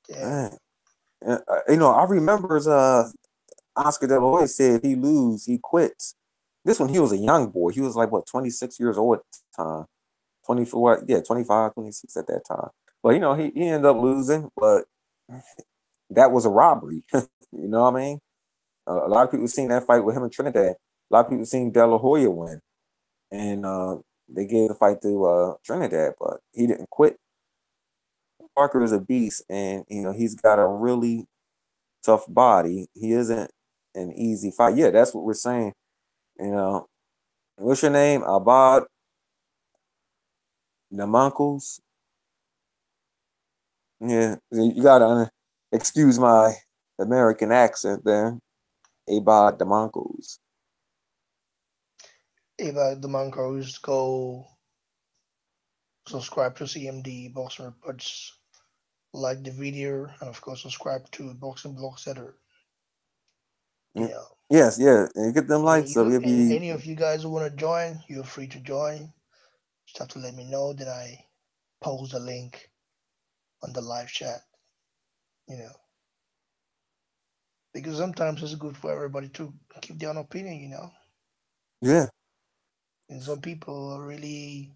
Yeah. Man. I remember Oscar De La Hoya said if he lose, he quits. This one, he was a young boy. He was like, what, 26 years old at the time. 24, yeah, 25, 26 at that time. But, he ended up losing, but that was a robbery. You know what I mean? A lot of people seen that fight with him in Trinidad. A lot of people seen De La Hoya win. And they gave the fight to Trinidad, but he didn't quit. Parker is a beast, and, he's got a really tough body. He isn't an easy fight. Yeah, that's what we're saying. You know, what's your name? Abad Namankos. Yeah, you gotta excuse my American accent there. Abad Namankos. Eva the Mancos go Subscribe to CMD Boxing Reports. Like the video, and of course, subscribe to Boxing Blog Setter. You Mm. know, Yes, yeah, and get them and likes up you if and you any of you guys who want to join, you're free to join. Just have to let me know that I post a link on the live chat. You know, because sometimes it's good for everybody to keep their own opinion. yeah, And some people really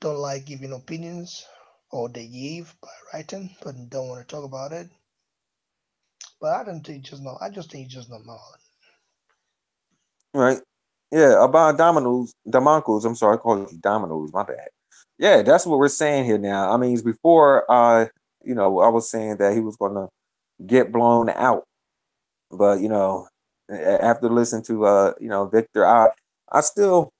don't like giving opinions, or they give by writing, but don't want to talk about it. But I don't think just no. I just think it's just normal. right. Yeah, about Domino's, I'm sorry, I called you Domino's, my bad. Yeah, that's what we're saying here now. I mean, before I was saying that he was gonna get blown out. But after listening to Victor, I still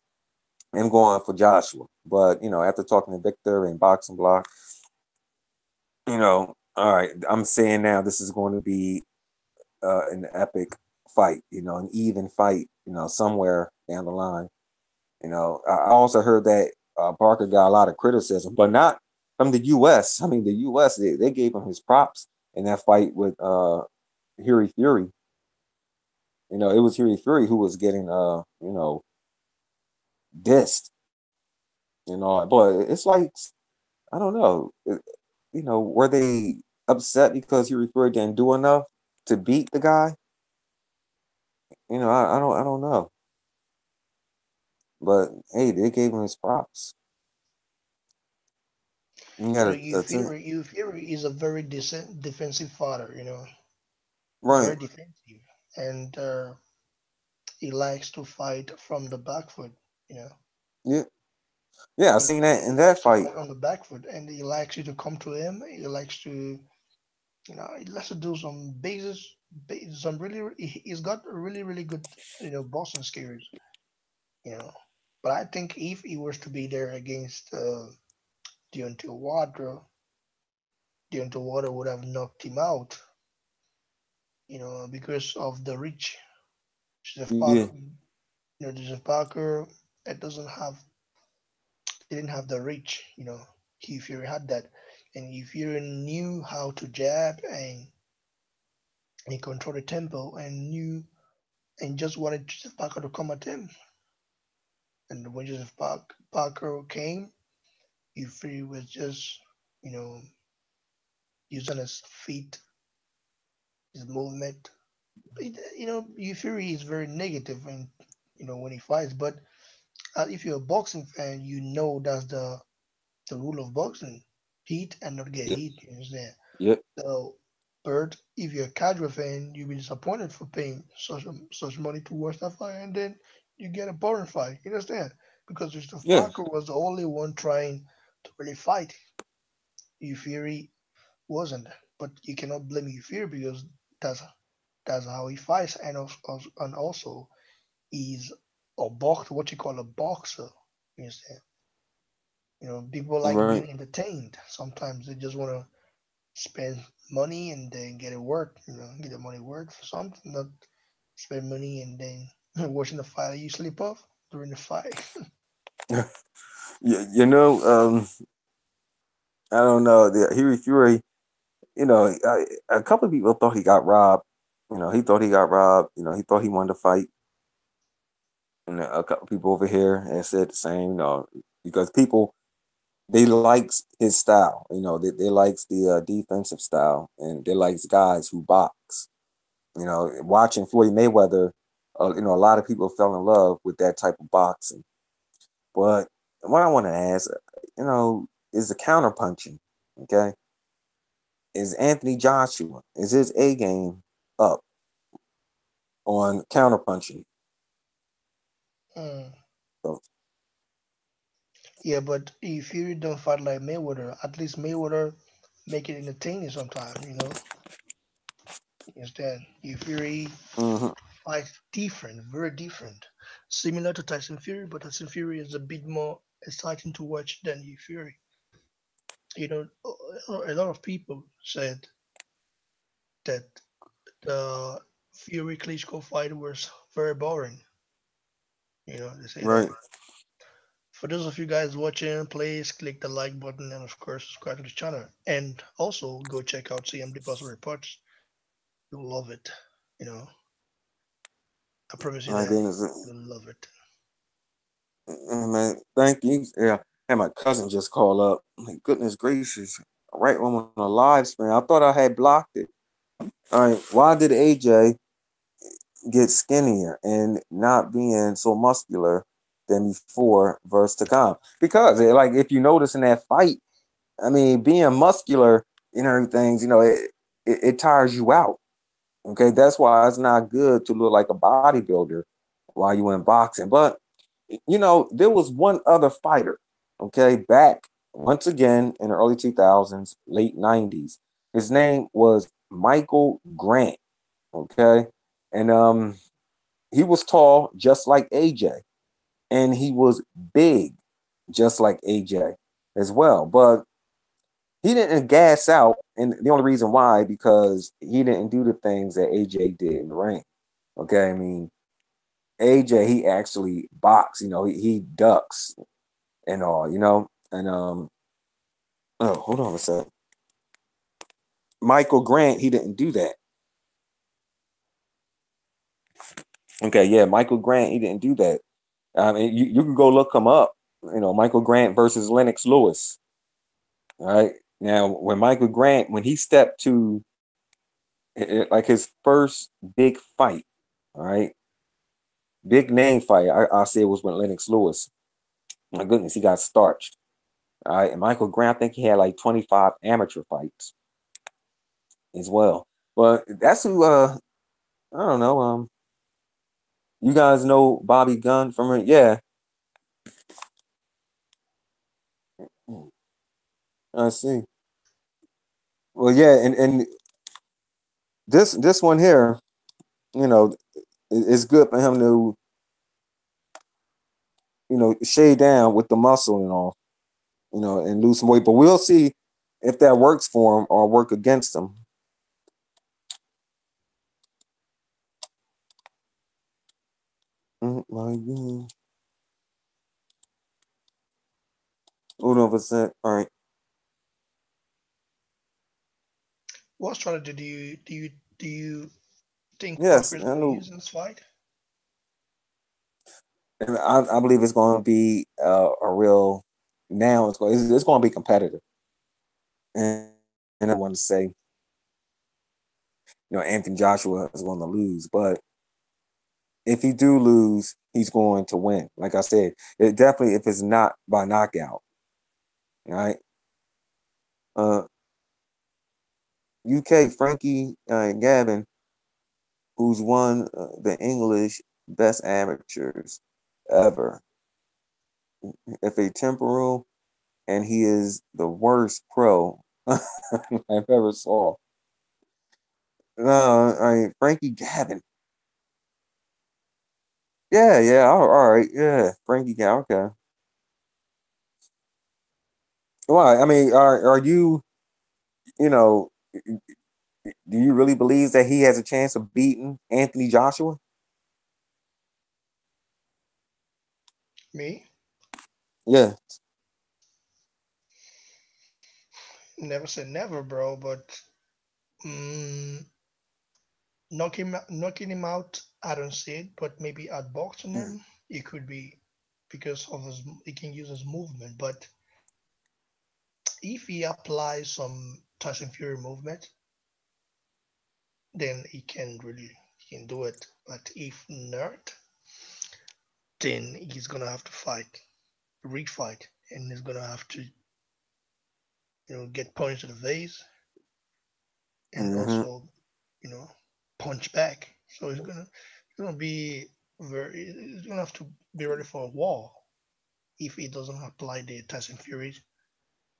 am going for Joshua. But after talking to Victor and Boxing Block, all right, I'm saying now this is going to be an epic fight, an even fight, somewhere down the line. I also heard that Barker got a lot of criticism, but not from the U.S. I mean, the U.S. They gave him his props in that fight with Huey Fury. It was Huey Fury who was getting dissed and all. But it's like I don't know. Were they upset because Huey Fury didn't do enough to beat the guy? I don't know. But hey, they gave him his props. You got Fury is a very decent defensive fighter. right. Very defensive, and he likes to fight from the back foot. You know, Yeah, yeah. I he, seen that he in that likes to fight. fight on the back foot, and he likes you to come to him. He likes to, he likes to do some bases, some really. He's got really, really good, boxing skills. You know, but I think if he was to be there against Deontay Wilder, Deontay Wilder would have knocked him out. Because of the reach. Joseph Yeah, Parker, Joseph Parker, it doesn't have, didn't have the reach. Hugh Fury had that, and Hugh Fury knew how to jab and he control the tempo and knew and just wanted Joseph Parker to come at him. And when Parker came, Hugh Fury was just, you know, using his feet, his movement. Hugh Fury is very negative when he fights, but if you're a boxing fan, you know that's the rule of boxing. Hit and not get yeah, hit. You understand? yeah, So, Bert, if you're a casual fan, you'll be disappointed for paying such money to watch that fight, and then you get a boring fight. You understand? Because Mr. yeah. Parker was the only one trying to really fight. Fury wasn't, but you cannot blame Fury because that's that's how he fights, and also he's a what you call a boxer. You understand? People like Right. being entertained. Sometimes they just want to spend money and then get it work. Get the money work for something, not spend money and then watching the fight you sleep off during the fight. you, you know, um, I don't know. The Huey Fury, a couple of people thought he got robbed. He thought he got robbed. He thought he wanted to fight. And a couple people over here and said the same. Because people they likes his style. They likes the defensive style, and they likes guys who box. Watching Floyd Mayweather, a lot of people fell in love with that type of boxing. But what I want to ask, is the counter punching. Okay, is Anthony Joshua is his A game up on counter punching? Mm. So, Yeah, but if you don't fight like Mayweather, at least Mayweather make it entertaining sometime. You understand? If Fury mhm, fights different, very different, similar to Tyson Fury, but Tyson Fury is a bit more exciting to watch than Fury. A lot of people said that the Fury Klitschko fight was very boring. They say that right, For those of you guys watching, please click the like button and of course subscribe to the channel. And also go check out CMD Puzzle Reports. You'll love it. You know, I promise you My that goodness, you'll love it. man, thank you. Yeah, and my cousin just called up. My goodness gracious, right on a live stream. I thought I had blocked it. All right, why did AJ get skinnier and not being so muscular than before versus Takam? Because like if you notice in that fight, I mean, being muscular and everything, it tires you out. Okay, that's why it's not good to look like a bodybuilder while you in boxing. But there was one other fighter, okay, back once again in the early 2000s, late 90s. His name was Michael Grant, okay? And he was tall just like AJ, and he was big just like AJ as well. But he didn't gas out, and the only reason why because he didn't do the things that AJ did in the ring. Okay, I mean AJ he actually boxed, he ducks and all, and oh hold on a sec. Michael Grant he didn't do that. Okay, yeah, Michael Grant he didn't do that. I mean you can go look him up. Michael Grant versus Lennox Lewis. All right. Now when Michael Grant when he stepped to like his first big fight, all right, big name fight. I say it was with Lennox Lewis. My goodness, he got starched. All right, and Michael Grant, I think he had like 25 amateur fights as well. But that's who. I don't know. You guys know Bobby Gunn from it? Yeah. I see. Well, yeah, and this one here, it's good for him to shade down with the muscle and all, and lose some weight. But we'll see if that works for him or work against him. My God. Hold on for a sec. All right. What strategy do you think Yes, Parker is I going to know. use in this fight? And I believe it's going to be a real. Now it's going to be competitive, and I want to say, Anthony Joshua is going to lose, but if he do lose, he's going to win. Like I said, it definitely if it's not by knockout, right? Uh, UK Frankie Gavin, who's won the English Best Amateurs ever, FA Temporal, and he is the worst pro I've ever saw. No, Frankie Gavin. Yeah, yeah, all right, yeah, Frankie Gavin. Okay. Why? I mean, are you? You know, do you really believe that he has a chance of beating Anthony Joshua? Me? Yeah. Never say never, bro. But mm, knocking him out, I don't see it. But maybe outboxing Mm-hmm. him, it could be because of his. He can use his movement. But if he applies some Tyson Fury movement, then he can do it. But if not, then he's gonna have to refight, and he's gonna have to get punched in the face and Mm-hmm. also you know punch back. So he's gonna be he's gonna have to be ready for a war if he doesn't apply the Tyson Fury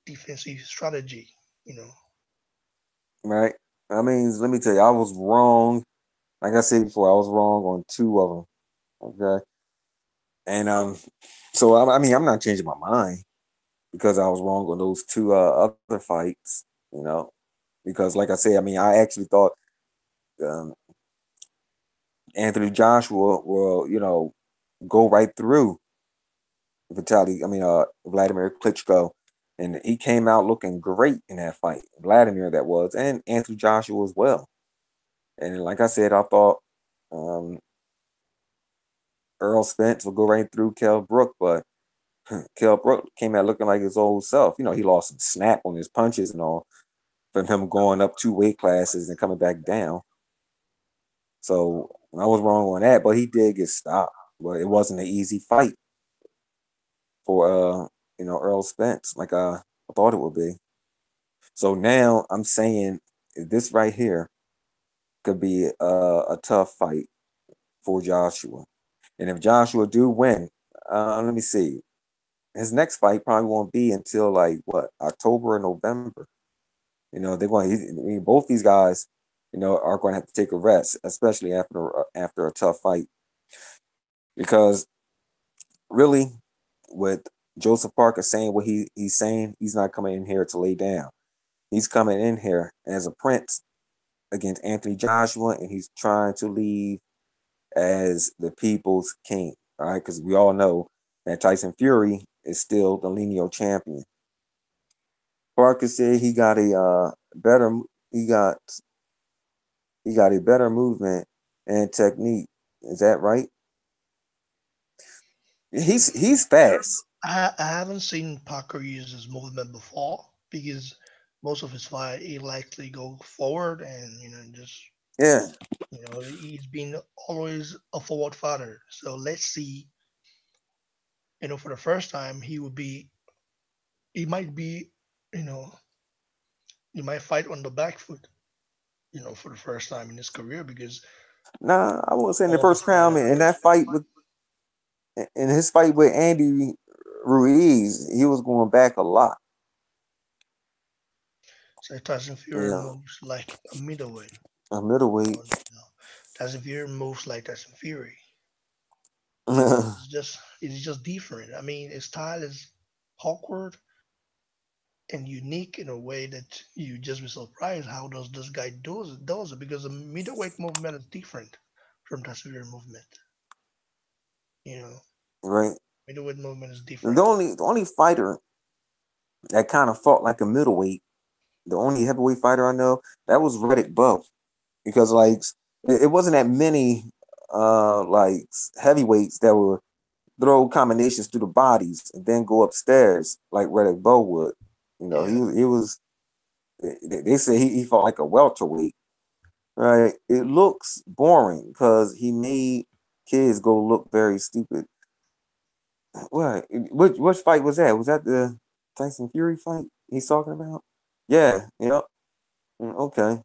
defensive strategy. You know, Right. I mean, let me tell you, I was wrong. Like I said before, I was wrong on two of them. Okay. And so I mean, I'm not changing my mind because I was wrong on those two other fights. You know, because like I said, I mean, I actually thought um, Anthony Joshua will, go right through, Vladimir Klitschko, and he came out looking great in that fight. Vladimir, that was, and Anthony Joshua as well. And like I said, I thought um, Earl Spence will go right through Kell Brook, but Kell Brook came out looking like his old self. He lost some snap on his punches and all from him going up 2 weight classes and coming back down. So I was wrong on that, but he did get stopped. But it wasn't an easy fight for Earl Spence like I thought it would be. So now I'm saying this right here could be a tough fight for Joshua. And if Joshua do win, let me see. His next fight probably won't be until like what, October or November. They're going. Both these guys, are going to have to take a rest, especially after a tough fight, because really, with Joseph Parker saying what he's saying, he's not coming in here to lay down. He's coming in here as a prince against Anthony Joshua, and he's trying to leave as the people's king. All right, because we all know that Tyson Fury is still the lineal champion. Parker said he got a better movement and technique. Is that right? He's fast. I haven't seen Parker use his movement before because most of his fight he likely go forward and just Yeah. he's been always a forward fighter. So let's see. For the first time he might be you know he might fight on the back foot. For the first time in his career because Nah, I won't say in the all the first round. fighters. In that fight in his fight with Andy Ruiz, he was going back a lot. So Tyson Fury moves like a middleweight. A middleweight. Tyson Fury moves like Tyson Fury. It's just different. I mean, his style is awkward and unique in a way that you just be surprised how does this guy does it because the middleweight movement is different from Tyson Fury movement. Right. Middleweight movement is different. The only fighter that kind of fought like a middleweight, the only heavyweight fighter I know, that was Riddick Bowe, because like it wasn't that many like heavyweights that would throw combinations through the bodies and then go upstairs like Riddick Bowe would. He was. They say he fought like a welterweight. Right? It looks boring because he made kids go look very stupid. What? Which fight was that? Was that the Tyson Fury fight he's talking about? Yeah. Yep. Okay.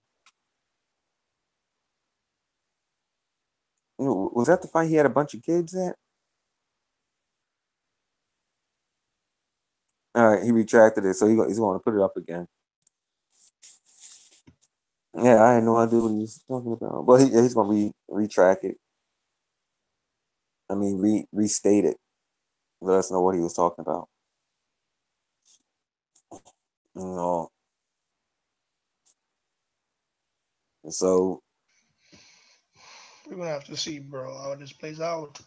Was that the fight he had a bunch of kids at? All right, he retracted it, so he's going to put it up again. Yeah, I had no idea what he was talking about, but he's going to retract it. I mean, restate it. Let us know what he was talking about. So we're gonna have to see, bro, how this plays out.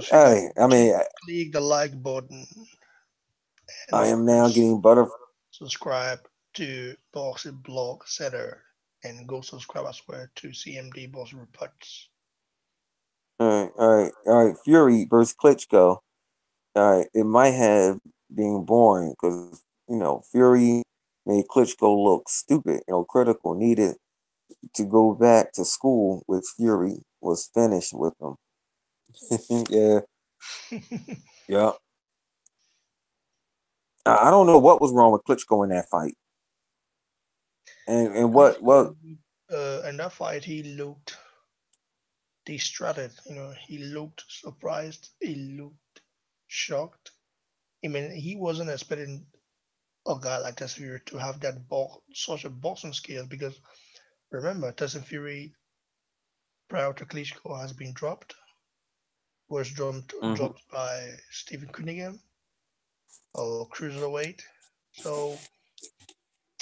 Hey, I mean, click the like button. I am now getting butter. Subscribe to Boxing Blog Center and go subscribe as well to CMD Boss Reports. All right. Fury versus Klitschko. All right, it might have been boring because Fury made Klitschko look stupid. Critical needed to go back to school with Fury was finished with him. Yeah. Yeah. I don't know what was wrong with Klitschko in that fight. And what in that fight he looked distraught. He looked surprised. He looked shocked. I mean, he wasn't expecting a guy like Tyson Fury to have that such a boxing skills because remember Tyson Fury prior to Klitschko has been was dropped by Stephen Cunningham or cruiserweight. So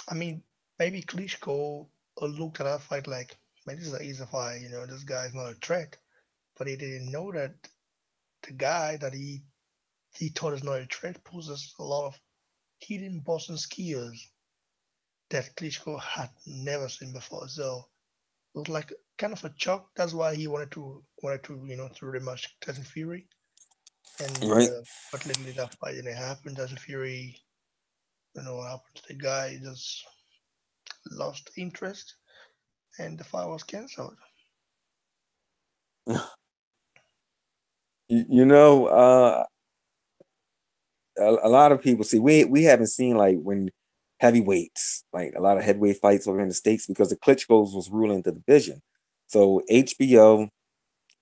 I mean, maybe Klitschko looked at that fight like, man, this is an easy fight. This guy's not a threat. But he didn't know that the guy that he thought is not a threat possesses a lot of hidden boxing skills that Klitschko had never seen before. So it was like kind of a shock. That's why he wanted to to rematch Tyson Fury. And Right. but lately that fight didn't happen. Tyson Fury, what happened to the guy? He just lost interest, and the fight was cancelled. You know, a lot of people see we haven't seen like when heavyweights, like a lot of heavyweight fights over in the States because the Klitschko's was ruling the division. So HBO,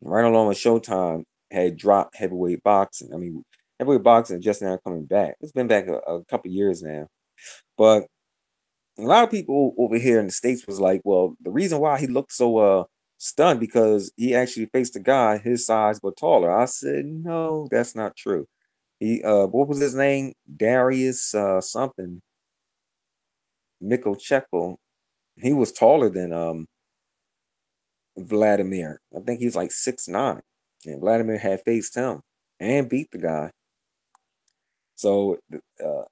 right along with Showtime, had dropped heavyweight boxing. I mean, heavyweight boxing is just now coming back. It's been back a couple years now. But a lot of people over here in the States was like, well, the reason why he looked so stunned because he actually faced a guy his size but taller. I said, no, that's not true. He what was his name? Darius something. Mikocheko. He was taller than Vladimir. I think he's like 6'9". And Vladimir had faced him and beat the guy. So uh,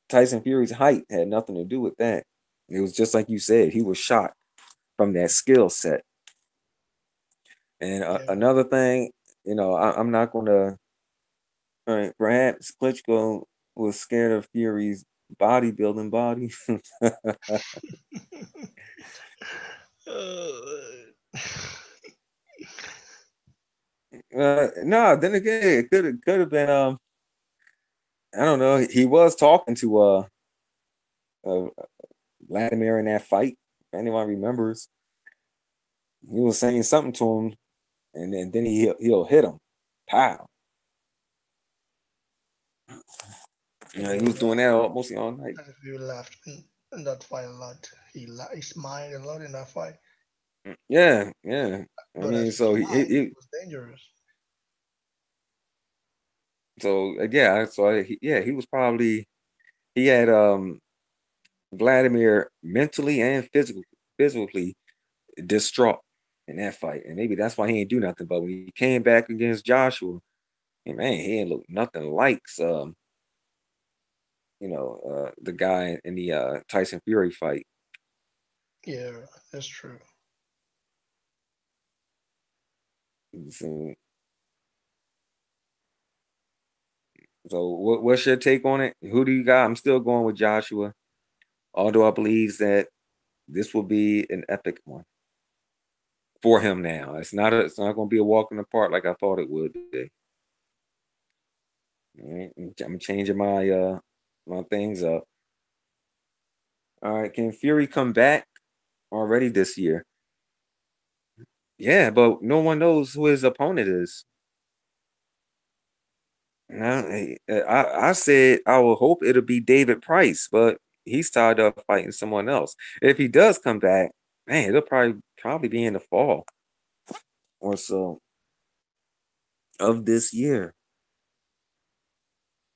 Tyson Fury's height had nothing to do with that. It was just like you said, he was shot from that skill set. And Yeah, another thing, I'm not going to. Perhaps Klitschko was scared of Fury's bodybuilding body. uh, No, then again, it could have been I don't know. He was talking to uh Vladimir in that fight. If anyone remembers, he was saying something to him, and then he'll hit him. Pow. He was again, doing that mostly all night. Tyson Fury laughed in that fight a lot. He smiled a lot in that fight, Yeah, yeah. I but as mean, for his so height, it was dangerous. yeah, yeah, he was probably he had Vladimir mentally and physically distraught in that fight, and maybe that's why he ain't do nothing. But when he came back against Joshua, and man, he ain't look nothing like the guy in the Tyson Fury fight. Yeah, that's true. So, what's your take on it? Who do you got? I'm still going with Joshua, although I believe that this will be an epic one for him. Now it's not going to be a walk in the park like I thought it would be. All right, I'm changing my things up. All right, can Fury come back already this year? Yeah, but no one knows who his opponent is. Now, I said I will hope it'll be David Price, but he's tied up fighting someone else. If he does come back, man, it'll probably be in the fall or so of this year,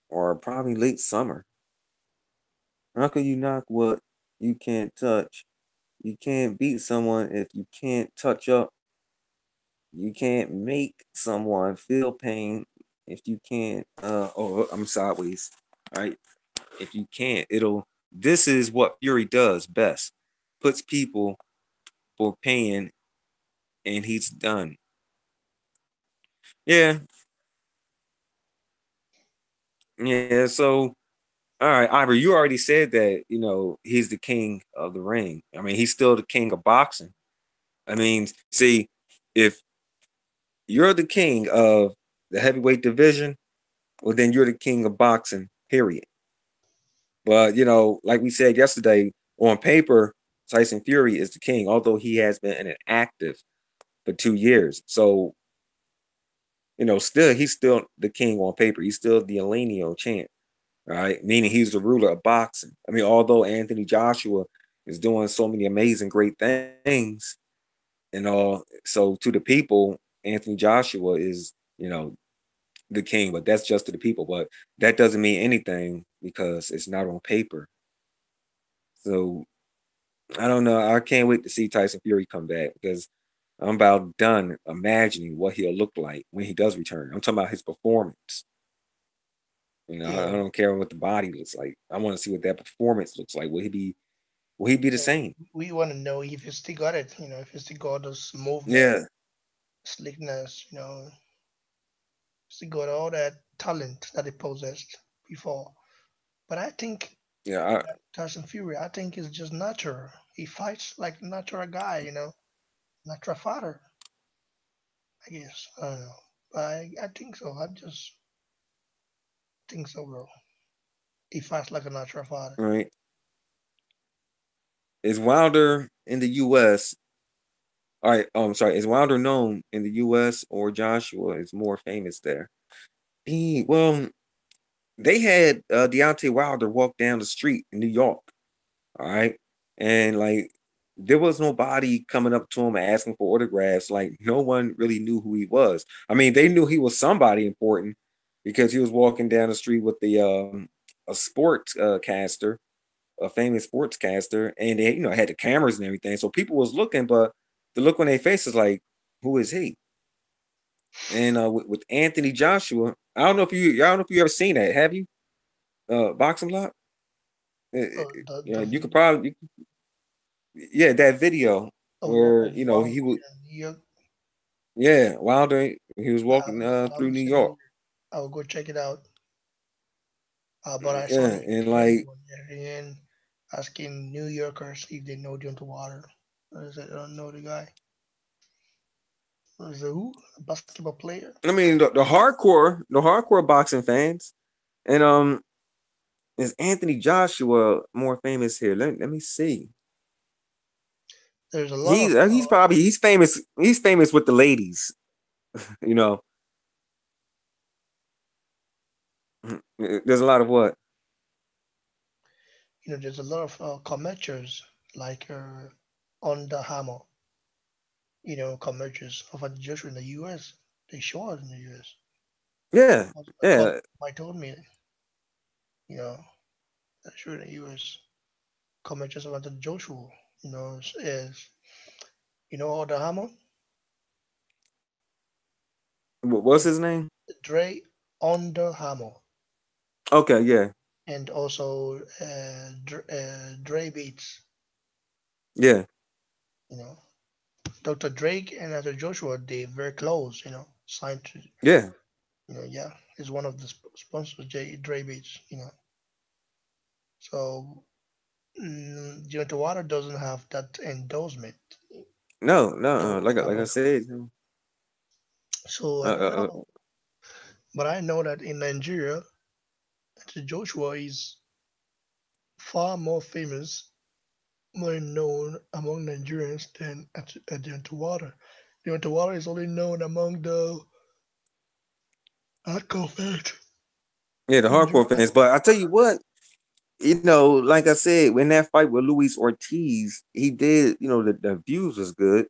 or probably late summer. How can you knock what you can't touch? You can't beat someone if you can't touch up. You can't make someone feel pain if you can't. Oh, I'm sideways. All right. If you can't, it'll. This is what Fury does best. Puts people for pain, and he's done. Yeah, yeah. So, all right, Ivor, you already said that. He's the king of the ring. I mean, he's still the king of boxing. I mean, see, if you're the king of the heavyweight division, well, then you're the king of boxing. Period. But like we said yesterday, on paper, Tyson Fury is the king, although he has been inactive for 2 years. So, still he's still the king on paper. He's still the Elenio champ, right? Meaning he's the ruler of boxing. I mean, although Anthony Joshua is doing so many amazing, great things and all, so to the people, Anthony Joshua is, the king, but that's just to the people. But that doesn't mean anything because it's not on paper. So I don't know. I can't wait to see Tyson Fury come back because I'm about done imagining what he'll look like when he does return. I'm talking about his performance. I Yeah, don't care what the body looks like. I want to see what that performance looks like. Will he be the yeah. same? We want to know if he still got it. If he still got this movement, Yeah, slickness. Still got all that talent that he possessed before. But I think yeah. that Tyson Fury, I think is just natural. He fights like a natural guy. Natural fighter. I guess I don't know. I think so. I just think so, bro. He fights like a natural fighter. Right. Is Wilder in the U.S.? All right. Oh, I'm sorry. Is Wilder known in the U.S. or Joshua is more famous there? Well, they had Deontay Wilder walk down the street in New York. All right. And like there was nobody coming up to him asking for autographs. Like no one really knew who he was. I mean, they knew he was somebody important because he was walking down the street with the a sports caster, a famous sportscaster, and they had the cameras and everything. So people was looking, but the look on their faces like, who is he? And with Anthony Joshua, I don't know if you ever seen that. Have you? Boxing Block? The You could video probably yeah, that video of where Wilder he would in New York. yeah, Wilder he was walking I through haven't New seen it York. yet. I will go check it out. But I saw Yeah, the and interview like on ESPN asking New Yorkers if they know Deontay Wilder. I said, I don't know the guy. I said, who? A basketball player? I mean the hardcore boxing fans and is Anthony Joshua more famous here? Let me see. There's a lot of He's famous with the ladies, you know. There's a lot of what? there's a lot of commenters like on the Hammer. Commercials of a Joshua in the US. They show it in the US. Yeah, A colleague yeah. of mine told me, you know, they show in the US. Commercials about the Joshua, is the Hammer, What's his name? Dre on the Hammer, Okay, yeah, and also Dre Beats, yeah, you know. Dr. Drake and Dr. Joshua, they very close, signed to, yeah. yeah, is one of the sponsors, Dre Beats, So Deontay Water doesn't have that endorsement. No, no. No, Like I said, so I uh, don't uh, know, but I know that in Nigeria, Joshua is far more famous, more known among Nigerians than Deontay Water. Deontay Water is only known among the hardcore fans yeah, the in hardcore Nigeria. fans. But I tell you what, like I said, when that fight with Luis Ortiz, he did, the views was good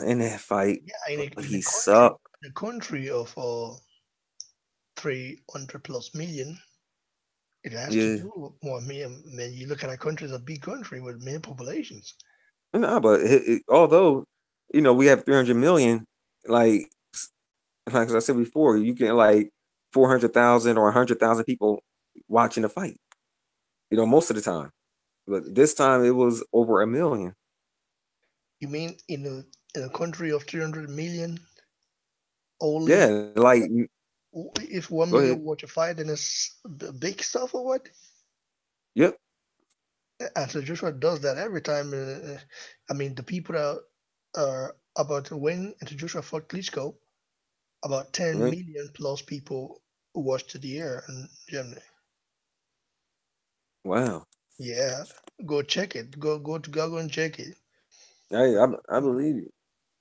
in that fight, Yeah, but in he sucked. the country of 300 plus million, it has to Yeah, do more. Man, you look at a country, it's a big country with many populations. no, but although we have 300 million, like like I said before, you get like 400,000 or 100,000 people watching the fight. Most of the time. But this time it was over a million. You mean in a country of 300 million, only Yeah, like if 1 go ahead. million watch a fight, then it's big stuff or what? Yep. And so Joshua does that every time. I mean, the people that are about to win into Joshua fought Klitschko, about 10 Right. million plus people watched the air in Germany. Wow. Yeah, go check it. Go to Google and check it. I believe you.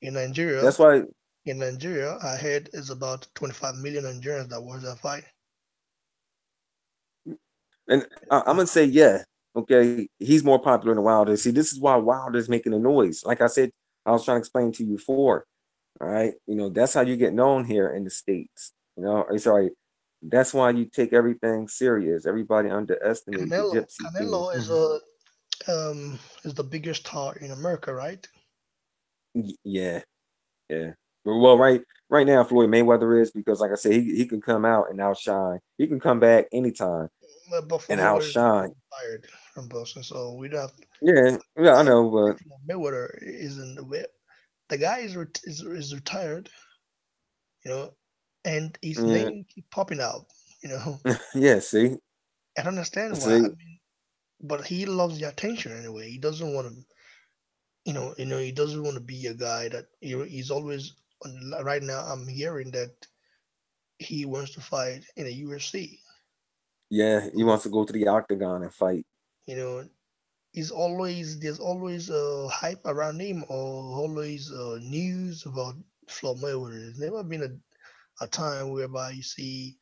In Nigeria, That's why. I heard is about 25 million Nigerians that watch that fight. And I'm gonna say yeah. Okay, he's more popular than Wilder. See, this is why Wilder's making a noise. Like I said, I was trying to explain to you before. All right, that's how you get known here in the states. Sorry, that's why you take everything serious. Everybody underestimate the Gypsy King. Canelo is the biggest star in America, right? Yeah, yeah. Well, right now Floyd Mayweather is because, like I said, he can come out and outshine. He can come back anytime But for and Mayweather is outshine. retired from boxing, so we don't have Yeah, yeah, I like know, but Mayweather isn't the way. The guy is retired, you know, and his yeah, name keep popping out, you know. yeah. See, I don't understand why. I see, mean, but he loves the attention anyway. He doesn't want to, he doesn't want to be a guy that he's always right now. I'm hearing that he wants to fight in a UFC. yeah. He wants to go to the octagon and fight. You know, there's always hype around him or always news about Floyd Mayweather. There's never been a time whereby you see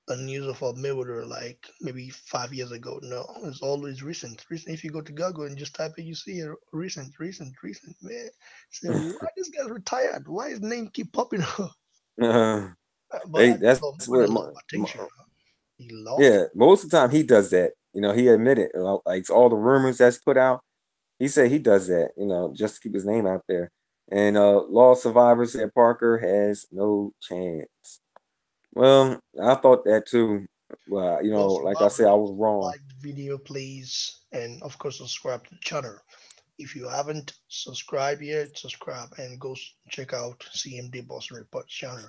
a news of a Mayweather like maybe 5 years ago. No, it's always recent. Recent. If you go to Google and just type it, you see a recent. Man, say why this guy's retired? Why his name keep popping up? But I think That's Floyd what Mayweather love attention. He loves yeah. it. Most of the time he does that. He admitted like all the rumors that's put out. He said he does that. Just to keep his name out there. And Law Survivor said Parker has no chance. Well, I thought that too. Well, Well, like I said, I survivors, was wrong. like the video, please, and of course subscribe to the channel. If you haven't subscribed yet, subscribe and go check out CMD Boss Report channel.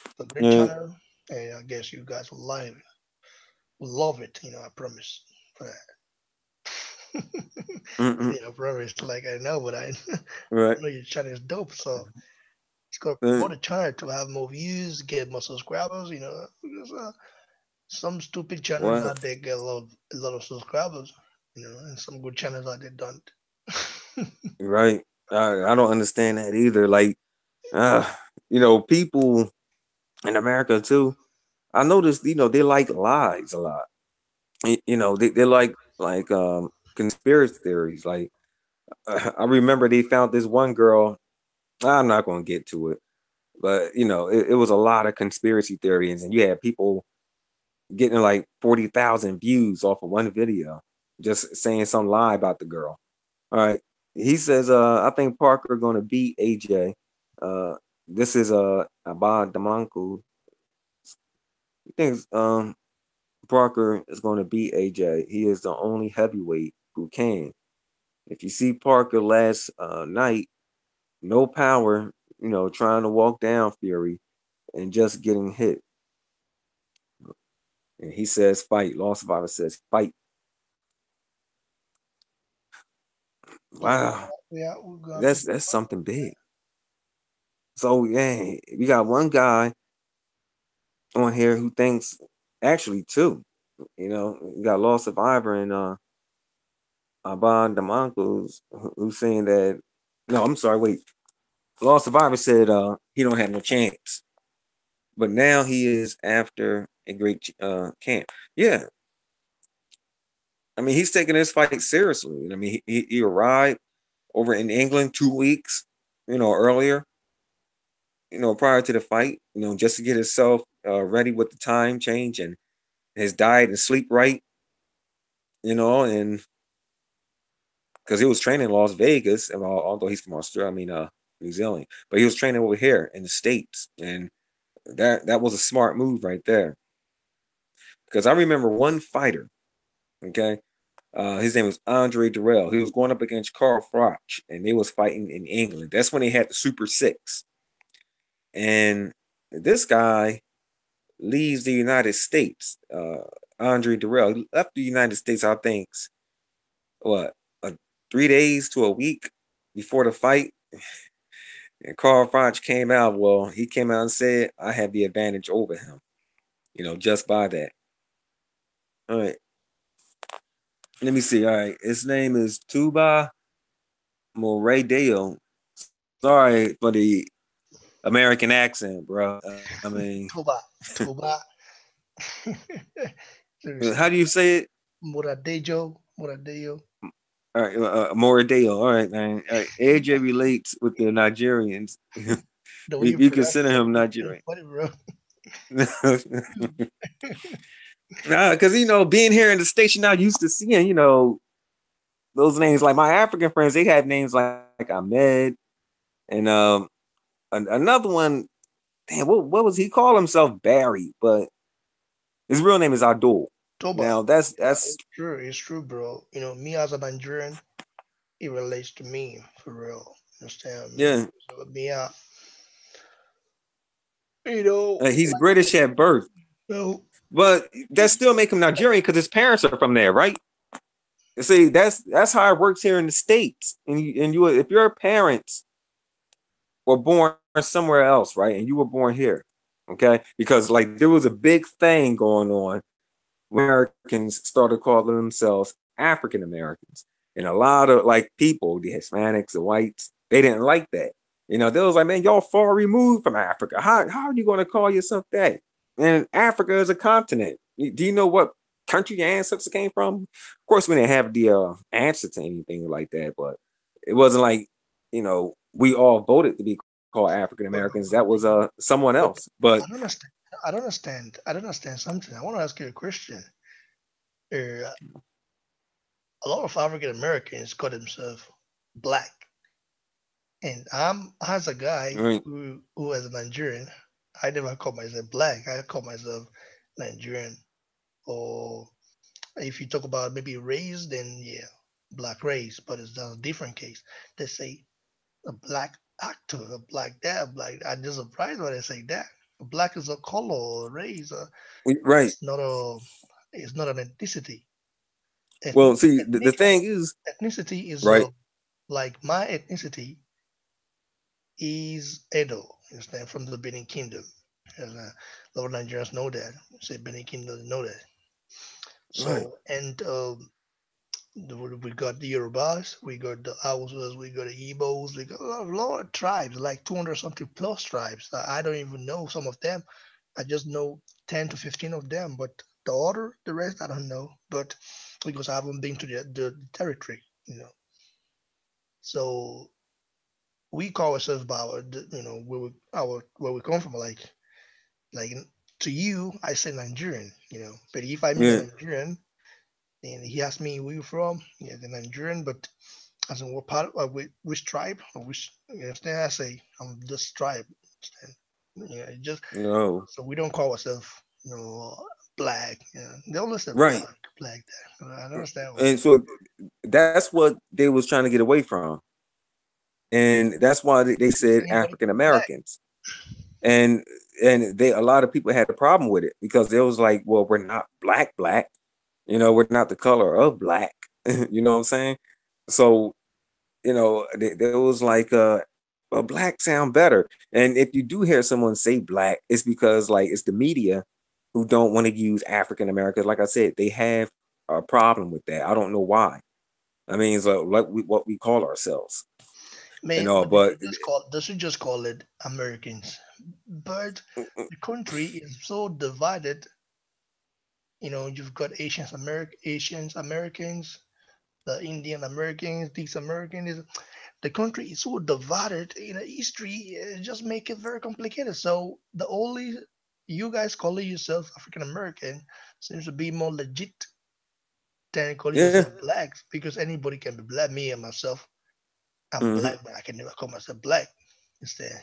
It's a great Yeah. channel, and I guess you guys will love it. I promise for that. Mm-mm. I promise. Like I know, but I, Right. I know your channel is dope, so it's gonna Uh, promote the channel to have more views, get more subscribers. Because some stupid channels well, out there get a lot of subscribers. And some good channels out there don't. right. I don't understand that either. Like, uh, people in America too. I noticed, they like lies a lot. They like conspiracy theories. Like, I remember they found this one girl. I'm not going to get to it, but it was a lot of conspiracy theories, and you had people getting like 40,000 views off of one video, just saying some lie about the girl. All right, he says, I think Parker going to beat AJ. Uh, this is Abad Damanku. He thinks Parker is going to beat AJ. He is the only heavyweight who can. If you see Parker last night, no power, trying to walk down Fury and just getting hit. And he says fight. Law Survivor says fight. Yeah, Wow, yeah, we're gonna have to that's do that's something big. So yeah, we got one guy on here who thinks actually two. We got Law Survivor and Aban Damankos who's saying that no, I'm sorry, wait. Law Survivor said he don't have no chance. But now he is after a great camp. Yeah, I mean he's taking this fight seriously. I mean he arrived over in England 2 weeks, earlier, prior to the fight, just to get himself ready with the time change and his diet and sleep right, and because he was training in Las Vegas, and although he's from Australia, I mean New Zealand, but he was training over here in the States, and that was a smart move right there. Because I remember one fighter, okay, his name was Andre Durrell. He was going up against Carl Froch, and they was fighting in England. That's when they had the Super Six, and this guy leaves the United States. Andre Durrell he left the United States, I think, what, 3 days to a week before the fight. And Carl Froch came out. Well, he came out and said, I have the advantage over him, just by that. All right. Let me see. All right. His name is Tuba Moredeo. Sorry for the American accent, bro. I mean, Toba, Toba. how Seriously, do you say it? Moradejo. All right, Moredeo. All right, man. All right. AJ relates with the Nigerians. you, The way you you pronounce consider it, him it's kind of Nigerian. funny, bro. Nah, because being here in the state, you're not used to seeing, those names. Like my African friends, they have names like Ahmed. And another one, damn, what was he call himself Barry, but his real name is Abdul. Toba. Now that's Yeah, that's it's true, bro. You know, me as a Nigerian, it relates to me for real. Understand me? yeah. So me, you know, He's like, British at birth, no, but that still make him Nigerian because his parents are from there, right? See, that's how it works here in the States. And you if your parents were born somewhere else, right, and you were born here, okay, because like there was a big thing going on when Americans started calling themselves African Americans, and a lot of like people, the Hispanics, the whites, they didn't like that. They was like, man, y'all far removed from Africa. How are you going to call yourself that? And Africa is a continent. Do you know what country your ancestors came from? Of course, we didn't have the answer to anything like that, but it wasn't like we all voted to be called African Americans. That was someone but else. But I don't understand. I don't understand. I don't understand something. I want to ask you a question. Uh, a lot of African Americans call themselves black, and I'm as a guy right, who is a Nigerian. I never call myself black. I call myself Nigerian. Or if you talk about maybe race, then yeah, black race. But it's a different case. They say a black actor, a black that, a black. I'm just surprised when they say that. Black is a color or race. right. It's not a. It's not an ethnicity. Well, see, the Ethnic, thing is, ethnicity is right, like my ethnicity is Edo. You understand, from the Benin Kingdom. And, a lot of Nigerians know that. Say Benin Kingdom know that. right, So and we got the Yorubas, we got the Hausas, we got the Igbos, we got a lot of tribes, like 200 something plus tribes. I don't even know some of them. I just know 10 to 15 of them, but the rest, I don't know. But because I haven't been to the territory, you know. So we call ourselves by our, where we come from. Like to you, I say Nigerian, you know. But if I meet a yeah, Nigerian and he asks me where you from, yeah, the Nigerian, but as in what part of which tribe or which, you understand? I say I'm this tribe. Understand? Yeah, just no, so we don't call ourselves, black. Yeah, they always say right. black. That I don't understand why. And so that's what they was trying to get away from, and that's why they said Anybody African can be black. Americans, and they a lot of people had a problem with it because it was like, well, we're not black, we're not the color of black, you know what I'm saying? So there was like a black sound better. And if you do hear someone say black, it's because like it's the media who don't want to use African Americans. Like I said, they have a problem with that. I don't know why. I mean, it's like what we call ourselves and Man, all, but but they should just call it Americans. But the country is so divided. You've got Asians Americans, the Indian Americans, these Americans. The country is so divided in history, it just make it very complicated. So the only you guys calling yourself African American seems to be more legit than calling yeah, yourself black, because anybody can be black. Me and myself, I'm hmm black, but I can never call myself black. Instead,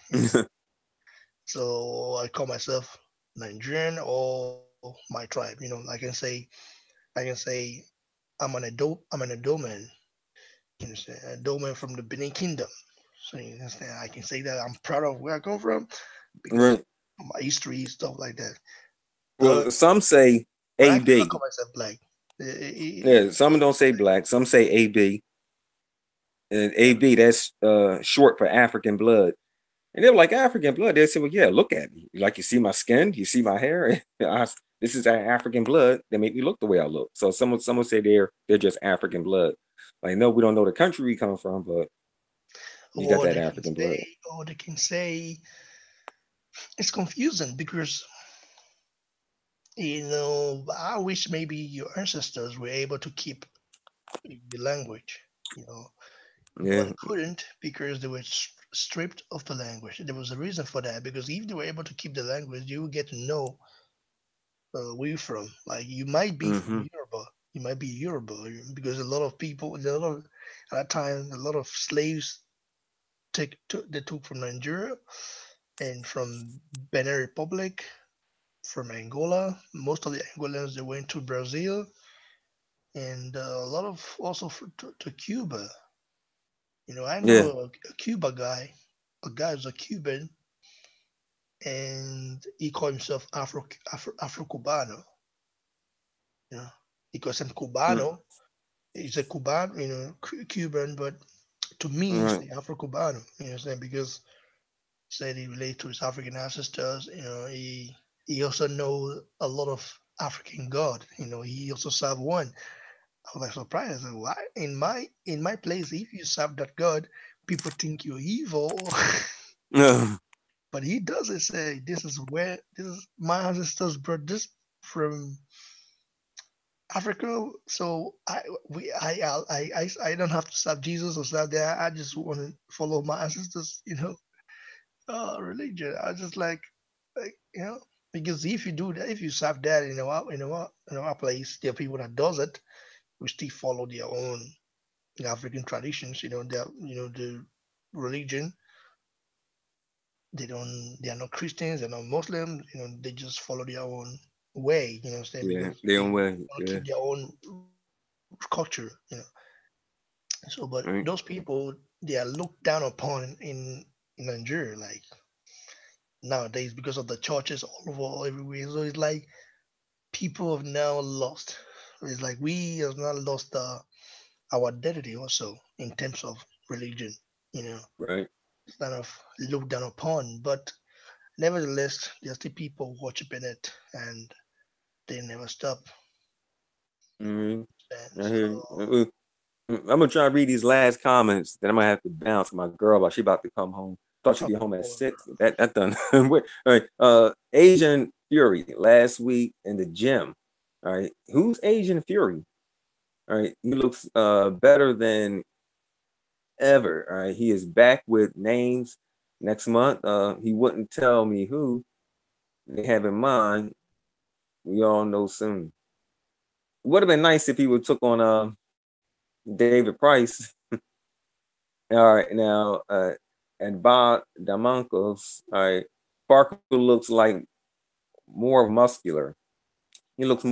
so I call myself Nigerian or my tribe. I can say I'm an Edoman. You understand? Edoman from the Benin Kingdom. So you understand? I can say that I'm proud of where I come from because right. of my history, stuff like that. But Well, some say but I cannot AB. call myself black. Eh, Yeah, some don't say black. Some say AB, and AB that's short for African blood. And they were like, African blood. They said, well, yeah, look at me. Like, you see my skin, you see my hair. This is African blood that make me look the way I look. So someone say they're just African blood. Like, no, we don't know the country we come from, but you got or that they can African blood. say, or they can say, it's confusing because I wish maybe your ancestors were able to keep the language, you know, but Yeah. they couldn't because they were stripped of the language. There was a reason for that, because if they were able to keep the language, you would get to know where you're from. Like you might be from Mm-hmm. Yoruba, you might be Yoruba, because a lot of people, at that time, a lot of slaves they took from Nigeria and from Benin Republic, from Angola. Most of the Angolans they went to Brazil, and a lot of also to Cuba. I Yeah. know a Cuba guy. A guy who's a Cuban, and he called himself Afro Cubano. You know, he calls him Mm, Cubano. He's a Cuban, Cuban, but to me, he's right. the Afro Cubano. You know what I'm saying? Because he said he relates to his African ancestors. He also knows a lot of African god. He also served one. I was like surprised. I said, why in my place, if you serve that god, people think you're evil. But he doesn't say this is my ancestors brought this from Africa. So I don't have to serve Jesus or serve that. I just want to follow my ancestors, religion. I was just like, because if you do that, if you serve that in our place, there are people that does it, we still follow their own African traditions. The religion. They are not Christians, they're not Muslims, they just follow their own way, what I'm saying, Yeah. because They they don't wear. want to Yeah. keep their own culture. So, but Right. those people, they are looked down upon in Nigeria, like nowadays, because of the churches all over everywhere. So it's like people have now lost. It's like we have now lost our identity also in terms of religion. You know, Right. it's kind of looked down upon, but nevertheless, there's still people worshiping it, and they never stop. Mm-hmm. And I so, hear you. I'm gonna try to read these last comments. Then I'm gonna have to bounce. My girl, but she about to come home. Thought she'd of be home at course, 6. That done. Wait, all right. Asian Fury last week in the gym. All right. Who's Asian Fury? All right. He looks better than ever. All right. He is back with names next month. He wouldn't tell me who they have in mind. We all know soon. It would have been nice if he would took on David Price. All right, now and Bob Damankos, all right, Parker looks like more muscular. He look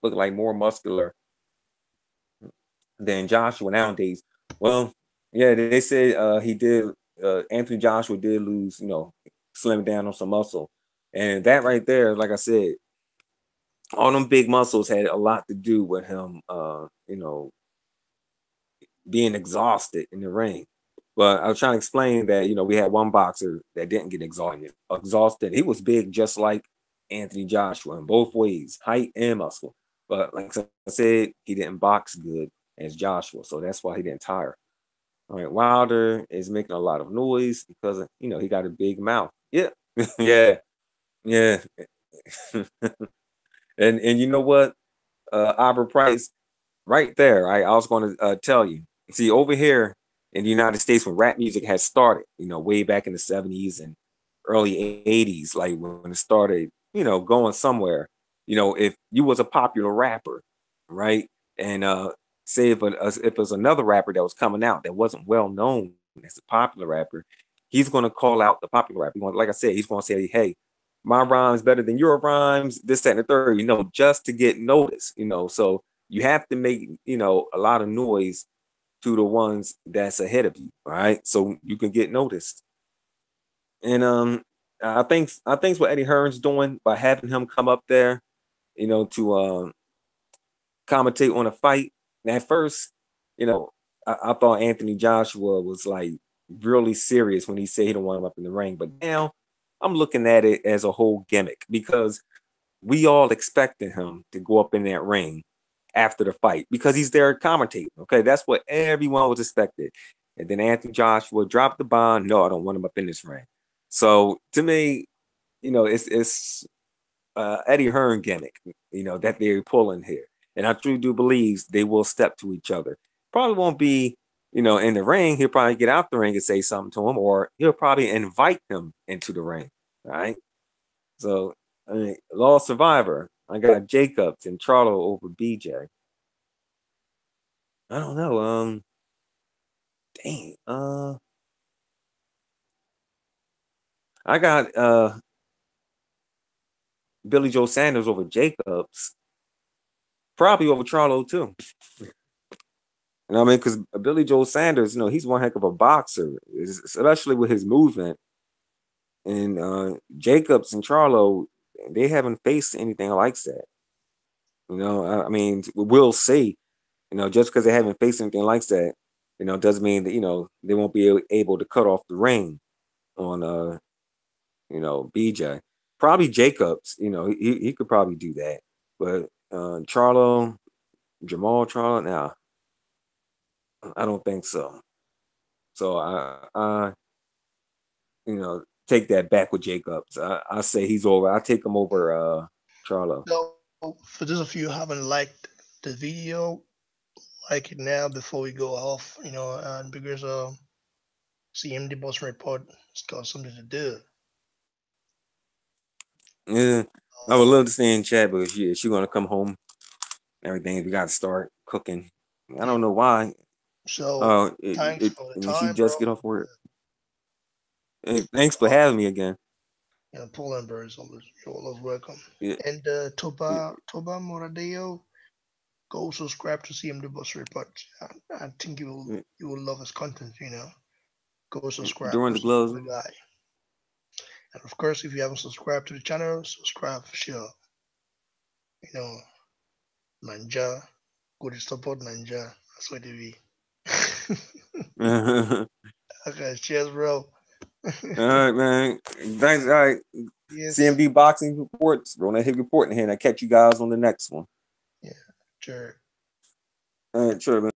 like more muscular than Joshua nowadays. Well, yeah, they said he did. Anthony Joshua did lose, slim down on some muscle, and that right there, like I said, all them big muscles had a lot to do with him. Being exhausted in the ring. But I was trying to explain that, we had one boxer that didn't get exhausted. He was big just like Anthony Joshua in both ways, height and muscle. But like I said, he didn't box good as Joshua. So that's why he didn't tire. All right, Wilder is making a lot of noise because he got a big mouth. Yeah. Yeah. Yeah. and you know what? Albert Price, right there, I was going to tell you. See, over here in the United States, when rap music had started, way back in the 70s and early 80s, like when it started, going somewhere, if you was a popular rapper, right? And say if it was another rapper that was coming out that wasn't well known as a popular rapper, he's going to call out the popular rapper. Like I said, he's going to say, hey, my rhymes better than your rhymes, this, that, and the third, just to get noticed. So you have to make, a lot of noise to the ones that's ahead of you, all right? So you can get noticed. And I think what Eddie Hearn's doing by having him come up there, to commentate on a fight. And at first, you know, I thought Anthony Joshua was like really serious when he said he don't want him up in the ring. But now I'm looking at it as a whole gimmick because we all expected him to go up in that ring after the fight because he's there commentating. Okay, that's what everyone was expected. And then Anthony Joshua dropped the bomb. No, I don't want him up in this ring. So to me, it's Eddie Hearn gimmick, that they're pulling here. And I truly do believe they will step to each other. Probably won't be, in the ring. He'll probably get out the ring and say something to him, or he'll probably invite him into the ring. Right. So, I mean, Law Survivor, I got Jacobs and Charlo over BJ. I don't know. Dang. I got Billy Joe Sanders over Jacobs, probably over Charlo too. You know what I mean? Because Billy Joe Sanders, he's one heck of a boxer, especially with his movement. And Jacobs and Charlo, they haven't faced anything like that. I mean, we'll see. Just because they haven't faced anything like that, doesn't mean that they won't be able to cut off the ring on BJ. Probably Jacobs, he could probably do that. But Jamal Charlo, now I don't think so. So I take that back with Jacobs. I say he's over. I take him over Charlo. So, for those of you who haven't liked the video, like it now before we go off, and because CMD Boston Report has got something to do. Yeah, I would love to stay in chat, but she's gonna come home. Everything we got to start cooking. I don't know why. So thanks for the She time, just bro. get off work. Hey, thanks for having me again. Yeah, Poland birds, you're always welcome. Yeah. And Toba Moradeo, go subscribe to CMD Boston Report. I think you will love his content. Go subscribe. During the gloves. The guy. And of course, if you haven't subscribed to the channel, subscribe for sure. Ninja, go to support Ninja. That's what it be. Okay, cheers, bro. All right, man. Thanks. All right. Yes. CMD Boxing Reports. Rolling hit report in here, and I catch you guys on the next one. Yeah, sure. All right, sure, man.